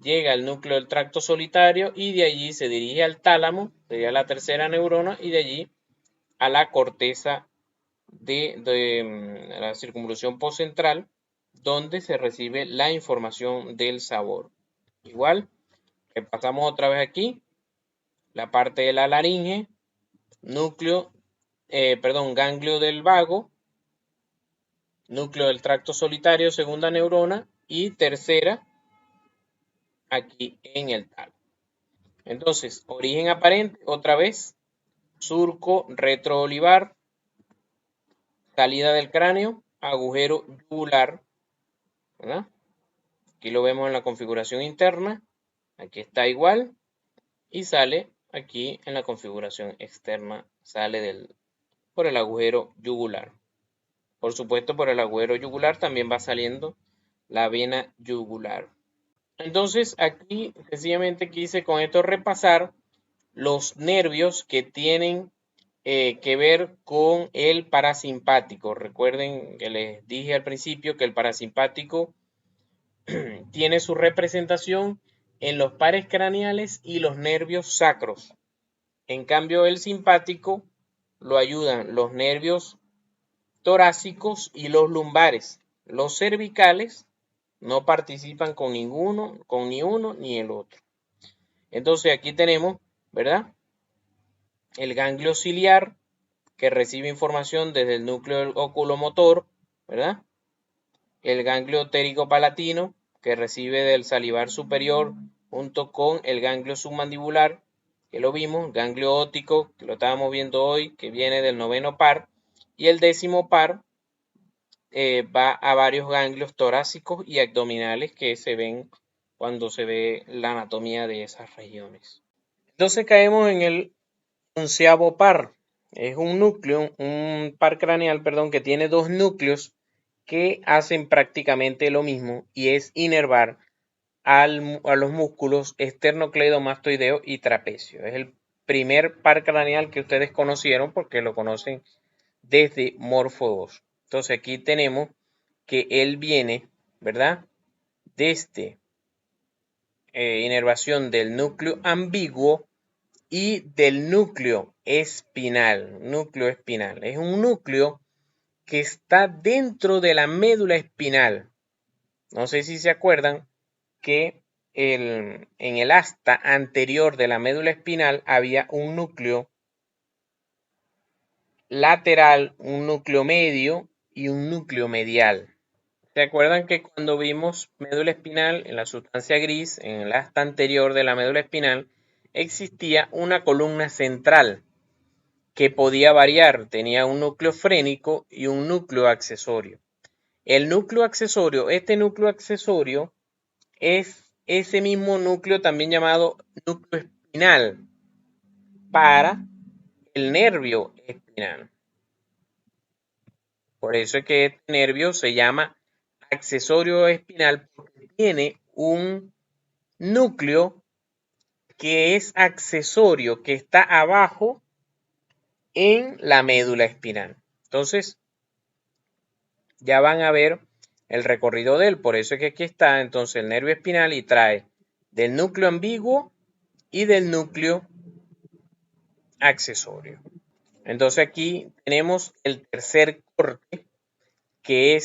llega al núcleo del tracto solitario y de allí se dirige al tálamo, sería la tercera neurona, y de allí a la corteza de la circunvolución postcentral, donde se recibe la información del sabor. Igual, repasamos otra vez aquí, la parte de la laringe, núcleo, ganglio del vago, núcleo del tracto solitario, segunda neurona, y tercera aquí en el tálamo. Entonces, origen aparente, otra vez, surco retroolivar, salida del cráneo, agujero yugular, ¿verdad? Aquí lo vemos en la configuración interna, aquí está igual, y sale aquí en la configuración externa, sale por el agujero yugular. Por supuesto, por el agujero yugular también va saliendo la vena yugular. Entonces, aquí sencillamente quise con esto repasar los nervios que tienen que ver con el parasimpático. Recuerden que les dije al principio que el parasimpático tiene su representación en los pares craneales y los nervios sacros. En cambio, el simpático lo ayudan los nervios torácicos y los lumbares. Los cervicales no participan con ninguno, con ni uno ni el otro. Entonces aquí tenemos, ¿verdad? El ganglio ciliar que recibe información desde el núcleo oculomotor, ¿verdad? El ganglio térico-palatino que recibe del salivar superior junto con el ganglio submandibular, que lo vimos, ganglio óptico, que lo estábamos viendo hoy, que viene del noveno par, y el décimo par va a varios ganglios torácicos y abdominales que se ven cuando se ve la anatomía de esas regiones. Entonces caemos en el onceavo par. Es un par craneal, perdón, que tiene dos núcleos que hacen prácticamente lo mismo y es inervar a los músculos esternocleidomastoideo y trapecio. Es el primer par craneal que ustedes conocieron porque lo conocen desde Morfo 2. Entonces aquí tenemos que él viene, ¿verdad? Desde inervación del núcleo ambiguo y del núcleo espinal. Núcleo espinal. Es un núcleo que está dentro de la médula espinal. No sé si se acuerdan que en el asta anterior de la médula espinal había un núcleo lateral, un núcleo medio y un núcleo medial. ¿Se acuerdan que cuando vimos médula espinal en la sustancia gris, en el asta anterior de la médula espinal, existía una columna central que podía variar? Tenía un núcleo frénico y un núcleo accesorio. El núcleo accesorio, este núcleo accesorio es ese mismo núcleo también llamado núcleo espinal para el nervio espinal. Por eso es que este nervio se llama accesorio espinal, porque tiene un núcleo que es accesorio, que está abajo en la médula espinal. Entonces, ya van a ver el recorrido de él. Por eso es que aquí está entonces el nervio espinal y trae del núcleo ambiguo y del núcleo accesorio. Entonces aquí tenemos el tercer corte que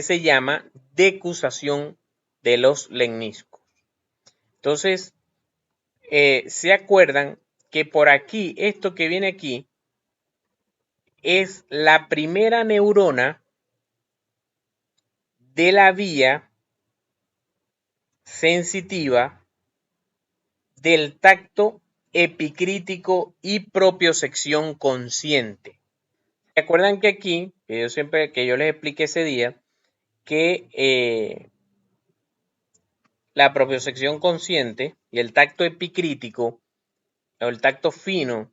se llama decusación de los lemniscos. Entonces, se acuerdan que por aquí, esto que viene aquí, es la primera neurona de la vía sensitiva del tacto epicrítico y propiocepción consciente. ¿Se acuerdan que aquí, que yo les expliqué ese día, que la propiocepción consciente y el tacto epicrítico o el tacto fino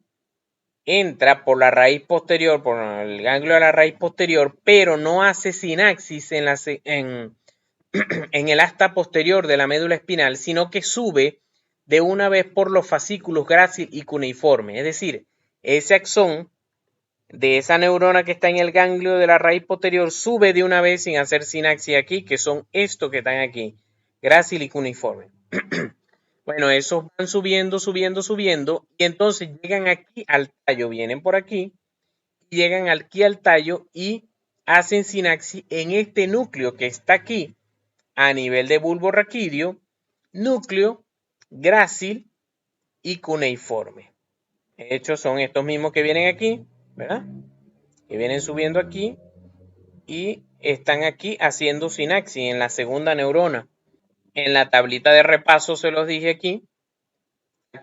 entra por la raíz posterior, por el ganglio de la raíz posterior, pero no hace sinapsis en el asta posterior de la médula espinal, sino que sube de una vez por los fascículos grácil y cuneiforme. Es decir, ese axón de esa neurona que está en el ganglio de la raíz posterior sube de una vez sin hacer sinapsis aquí, que son estos que están aquí, grácil y cuneiforme. Bueno, esos van subiendo, subiendo, subiendo, y entonces llegan aquí al tallo, vienen por aquí, y llegan aquí al tallo y hacen sinapsis en este núcleo que está aquí, a nivel de bulbo raquídeo, núcleo, grácil y cuneiforme. De hecho, son estos mismos que vienen aquí, ¿verdad? Que vienen subiendo aquí y están aquí haciendo sinapsis en la segunda neurona. En la tablita de repaso se los dije aquí.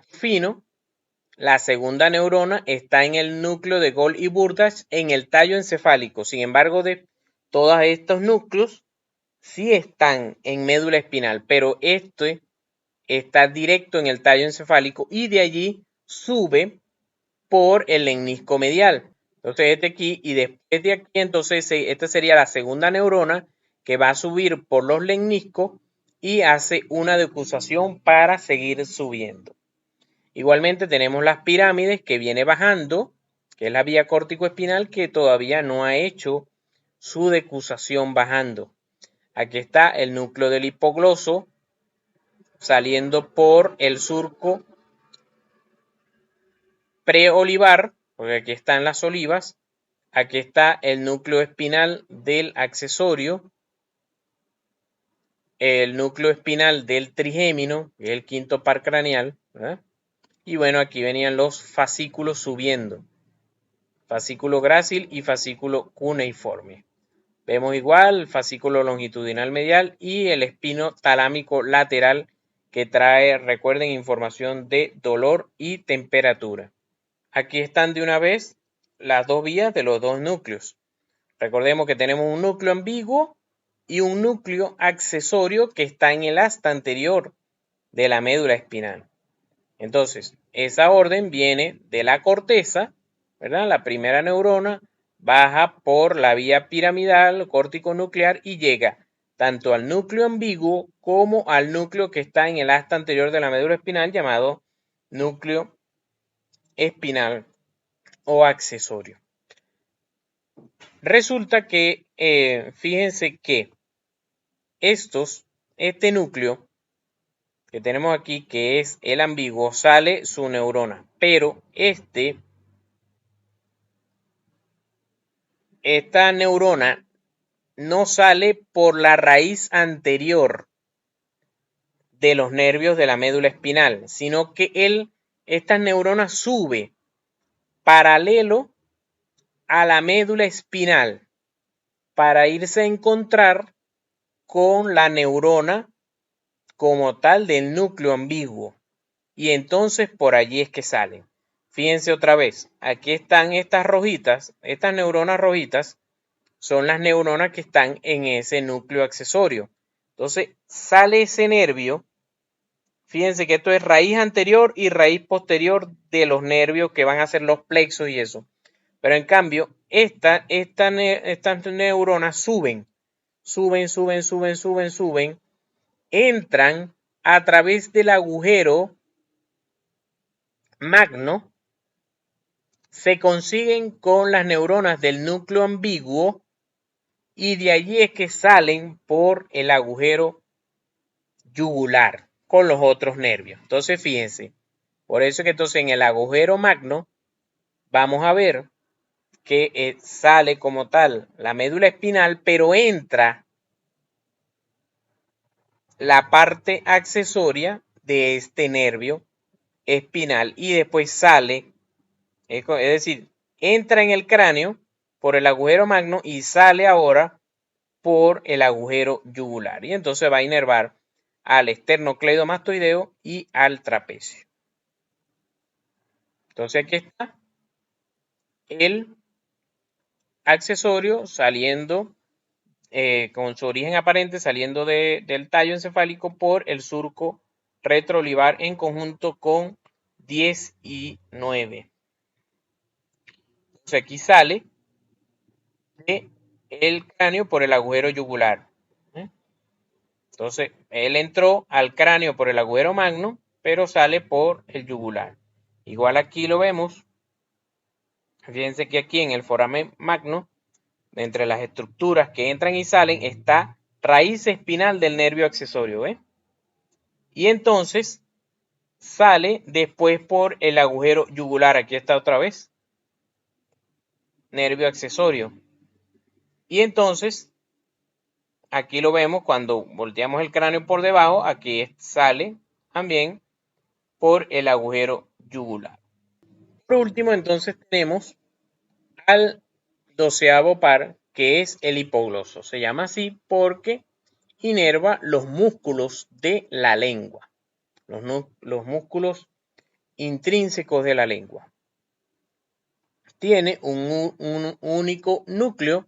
Fino, la segunda neurona está en el núcleo de Gold y Burdach en el tallo encefálico. Sin embargo, de todos estos núcleos sí están en médula espinal, pero este está directo en el tallo encefálico y de allí sube por el lemnisco medial. Entonces este aquí y después de aquí, entonces esta sería la segunda neurona que va a subir por los lemniscos y hace una decusación para seguir subiendo. Igualmente tenemos las pirámides que viene bajando, que es la vía córtico-espinal que todavía no ha hecho su decusación bajando. Aquí está el núcleo del hipogloso saliendo por el surco preolivar, porque aquí están las olivas. Aquí está el núcleo espinal del accesorio, el núcleo espinal del trigémino, que es el quinto par craneal, ¿verdad? Y bueno, aquí venían los fascículos subiendo. Fascículo grácil y fascículo cuneiforme. Vemos igual el fascículo longitudinal medial y el espino talámico lateral que trae, recuerden, información de dolor y temperatura. Aquí están de una vez las dos vías de los dos núcleos. Recordemos que tenemos un núcleo ambiguo y un núcleo accesorio que está en el asta anterior de la médula espinal. Entonces, esa orden viene de la corteza, ¿verdad? La primera neurona baja por la vía piramidal córtico nuclear y llega tanto al núcleo ambiguo como al núcleo que está en el asta anterior de la médula espinal llamado núcleo espinal o accesorio. Resulta que, fíjense que este núcleo que tenemos aquí, que es el ambiguo, sale su neurona, pero esta neurona no sale por la raíz anterior de los nervios de la médula espinal, sino que estas neuronas sube paralelo a la médula espinal para irse a encontrar con la neurona como tal del núcleo ambiguo. Y entonces por allí es que salen. Fíjense otra vez, aquí están estas rojitas, estas neuronas rojitas son las neuronas que están en ese núcleo accesorio. Entonces sale ese nervio. Fíjense que esto es raíz anterior y raíz posterior de los nervios que van a ser los plexos y eso. Pero en cambio, estas neuronas suben, entran a través del agujero magno, se consiguen con las neuronas del núcleo ambiguo y de allí es que salen por el agujero yugular con los otros nervios. Entonces, fíjense, por eso que entonces en el agujero magno vamos a ver que sale como tal la médula espinal, pero entra la parte accesoria de este nervio espinal y después sale, es decir, entra en el cráneo por el agujero magno y sale ahora por el agujero yugular. Y entonces va a inervar al esternocleidomastoideo y al trapecio. Entonces aquí está el accesorio saliendo con su origen aparente saliendo del tallo encefálico por el surco retroolivar en conjunto con 10 y 9. Entonces aquí sale el cráneo por el agujero yugular. Entonces él entró al cráneo por el agujero magno, pero sale por el yugular. Igual aquí lo vemos. Fíjense que aquí en el foramen magno, entre las estructuras que entran y salen, está raíz espinal del nervio accesorio. Y entonces sale después por el agujero yugular. Aquí está otra vez. Nervio accesorio. Y entonces, aquí lo vemos cuando volteamos el cráneo por debajo. Aquí sale también por el agujero yugular. Por último, entonces tenemos al 12º par, que es el hipogloso. Se llama así porque inerva los músculos de la lengua. Los músculos intrínsecos de la lengua. Tiene un único núcleo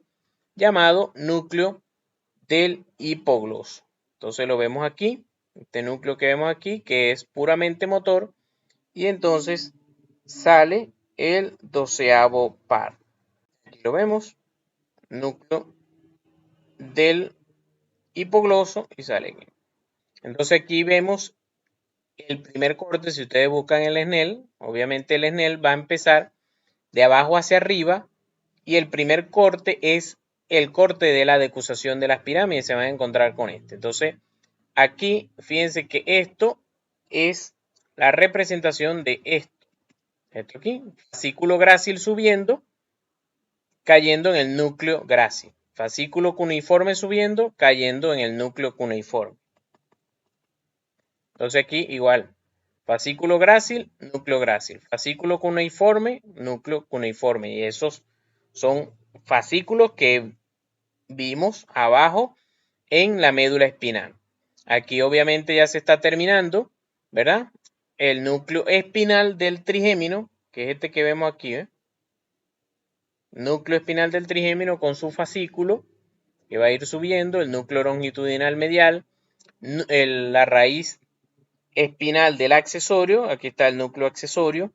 llamado núcleo del hipogloso. Entonces lo vemos aquí, este núcleo que vemos aquí, que es puramente motor, y entonces sale el 12º par. Aquí lo vemos, núcleo del hipogloso y sale aquí. Entonces aquí vemos el primer corte. Si ustedes buscan el Snell, obviamente el Snell va a empezar de abajo hacia arriba y el primer corte es el corte de la decusación de las pirámides. Se van a encontrar con este. Entonces aquí fíjense que esto es la representación de esto. Esto aquí, fascículo grácil subiendo, cayendo en el núcleo grácil. Fascículo cuneiforme subiendo, cayendo en el núcleo cuneiforme. Entonces aquí igual, fascículo grácil, núcleo grácil. Fascículo cuneiforme, núcleo cuneiforme. Y esos son fascículos que vimos abajo en la médula espinal. Aquí obviamente ya se está terminando, ¿verdad? El núcleo espinal del trigémino, que es este que vemos aquí, Núcleo espinal del trigémino con su fascículo, que va a ir subiendo, el núcleo longitudinal medial, la raíz espinal del accesorio, aquí está el núcleo accesorio,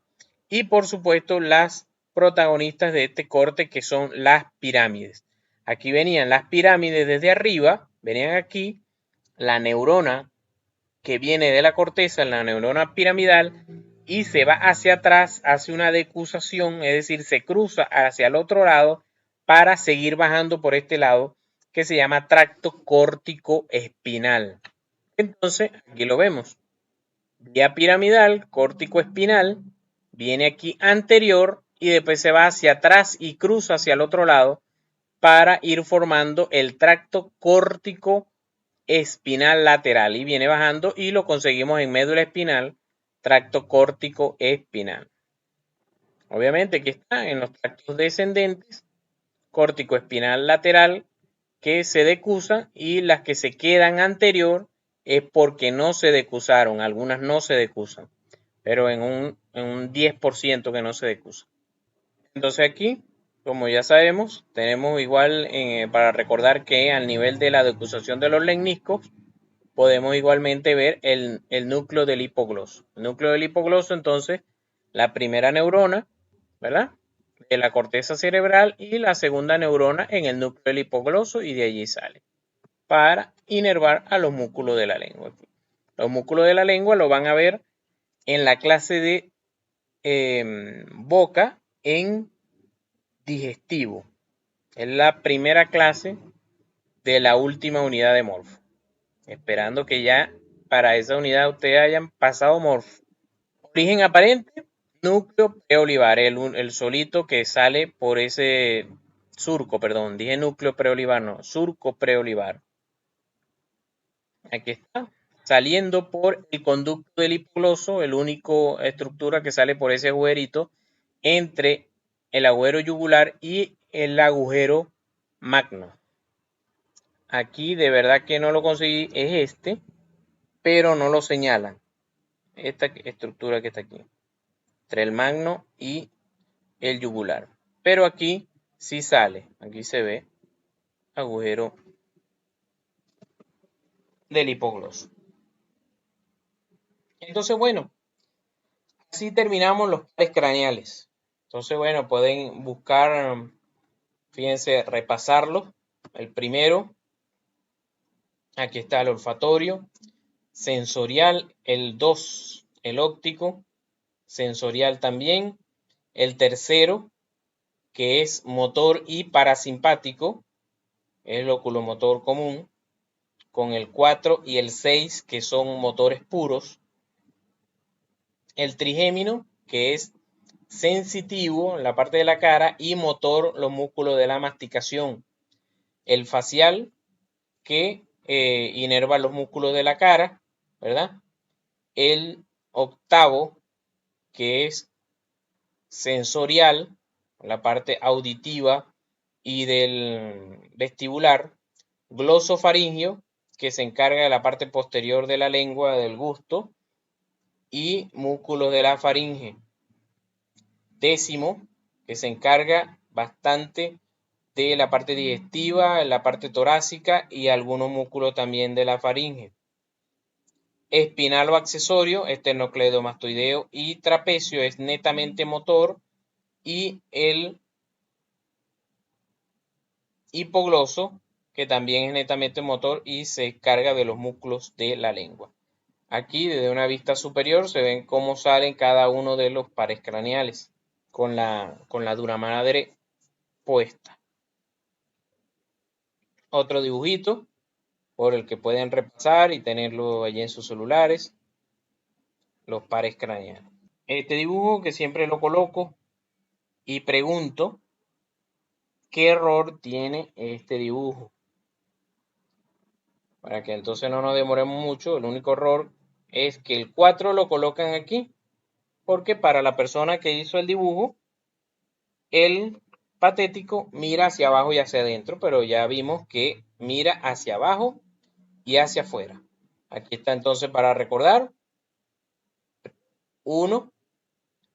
y por supuesto las protagonistas de este corte que son las pirámides. Aquí venían las pirámides desde arriba, venían aquí, la neurona que viene de la corteza, la neurona piramidal, y se va hacia atrás, hace una decusación, es decir, se cruza hacia el otro lado para seguir bajando por este lado, que se llama tracto córtico espinal. Entonces, aquí lo vemos. Vía piramidal, córtico espinal, viene aquí anterior y después se va hacia atrás y cruza hacia el otro lado para ir formando el tracto córtico espinal lateral y viene bajando y lo conseguimos en médula espinal, tracto córtico espinal. Obviamente que está en los tractos descendentes, córtico espinal lateral que se decusa y las que se quedan anterior es porque no se decusaron, algunas no se decusan, pero en un 10% que no se decusan. Entonces aquí, como ya sabemos, tenemos igual para recordar que al nivel de la decusación de los lemniscos podemos igualmente ver el núcleo del hipogloso. El núcleo del hipogloso, entonces, la primera neurona, ¿verdad? De la corteza cerebral y la segunda neurona en el núcleo del hipogloso y de allí sale para inervar a los músculos de la lengua. Los músculos de la lengua lo van a ver en la clase de boca en digestivo. Es la primera clase de la última unidad de morfo. Esperando que ya para esa unidad ustedes hayan pasado morfo. Origen aparente, núcleo preolivar, el solito que sale por ese surco, perdón, dije núcleo preolivar, no, surco preolivar. Aquí está, saliendo por el conducto del hipogloso, el único estructura que sale por ese agujerito entre el agujero yugular y el agujero magno. Aquí de verdad que no lo conseguí, es este, pero no lo señalan. Esta estructura que está aquí, entre el magno y el yugular. Pero aquí sí sale, aquí se ve agujero del hipogloso. Entonces, bueno, así terminamos los pares craneales. Entonces, bueno, pueden buscar, fíjense, repasarlo. El primero, aquí está el olfatorio, sensorial, el 2, el óptico, sensorial también. El tercero, que es motor y parasimpático, es el oculomotor común, con el 4 y el 6, que son motores puros. El trigémino, que es sensitivo en la parte de la cara y motor los músculos de la masticación. El facial, que inerva los músculos de la cara, ¿verdad? El octavo, que es sensorial, la parte auditiva y del vestibular. Glosofaringio, que se encarga de la parte posterior de la lengua, del gusto, y músculos de la faringe. Décimo, que se encarga bastante de la parte digestiva, la parte torácica y algunos músculos también de la faringe. Espinal o accesorio, esternocleidomastoideo y trapecio es netamente motor y el hipogloso, que también es netamente motor y se carga de los músculos de la lengua. Aquí desde una vista superior se ven cómo salen cada uno de los pares craneales con la dura madre puesta. Otro dibujito por el que pueden repasar y tenerlo allí en sus celulares, los pares craneales. Este dibujo que siempre lo coloco y pregunto qué error tiene este dibujo. Para que entonces no nos demoremos mucho, el único error es que el 4 lo colocan aquí, porque para la persona que hizo el dibujo, el patético mira hacia abajo y hacia adentro, pero ya vimos que mira hacia abajo y hacia afuera. Aquí está entonces para recordar. 1,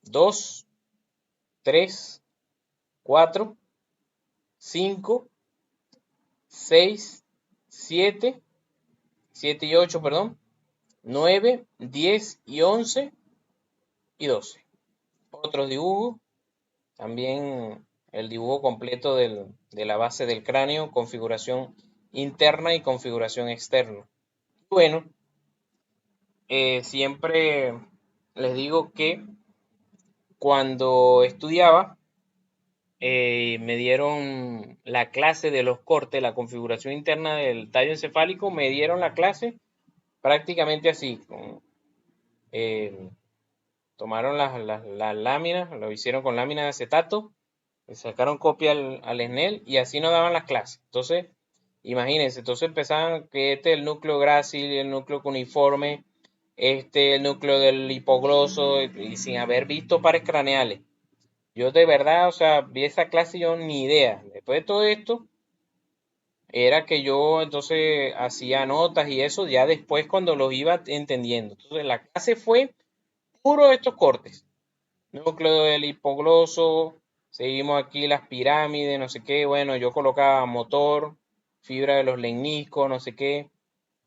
2, 3, 4, 5, 6, 7, 7 y 8, perdón, 9, 10 y 11 y 12. Otros dibujos, también el dibujo completo de la base del cráneo, configuración interna y configuración externa. Bueno, siempre les digo que cuando estudiaba, me dieron la clase de los cortes, la configuración interna del tallo encefálico, me dieron la clase prácticamente así. Tomaron las láminas, lo hicieron con láminas de acetato Le sacaron copia al Snell y así nos daban las clases. Entonces, imagínense, entonces empezaban que este es el núcleo grácil, el núcleo cuneiforme, el núcleo del hipogloso, y sin haber visto pares craneales. Yo de verdad, o sea, vi esa clase y yo ni idea. Después de todo esto, era que yo entonces hacía notas y eso ya después cuando los iba entendiendo. Entonces la clase fue puro estos cortes. Núcleo del hipogloso, seguimos aquí las pirámides, no sé qué. Bueno, yo colocaba motor, fibra de los leñiscos, no sé qué.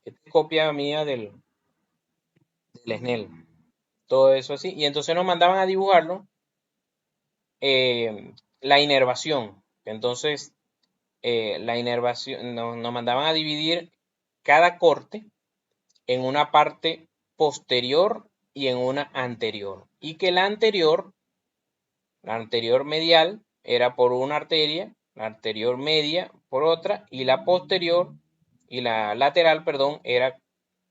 Esta es copia mía del Snell. Todo eso así. Y entonces nos mandaban a dibujarlo la inervación. Entonces, la inervación nos mandaban a dividir cada corte en una parte posterior y en una anterior. Y que la anterior medial era por una arteria, la anterior media por otra, y la posterior y la lateral, perdón, era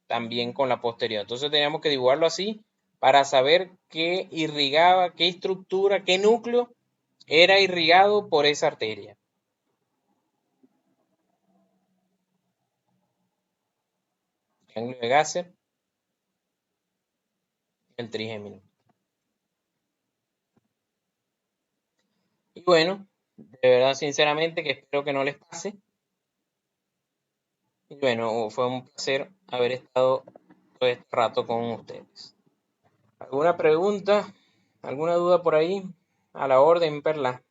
también con la posterior. Entonces teníamos que dibujarlo así para saber qué irrigaba, qué estructura, qué núcleo era irrigado por esa arteria. Ganglio de Gasser, el trigémino. Y bueno, de verdad, sinceramente, que espero que no les pase. Y bueno, fue un placer haber estado todo este rato con ustedes. ¿Alguna pregunta? ¿Alguna duda por ahí? A la orden, Perla.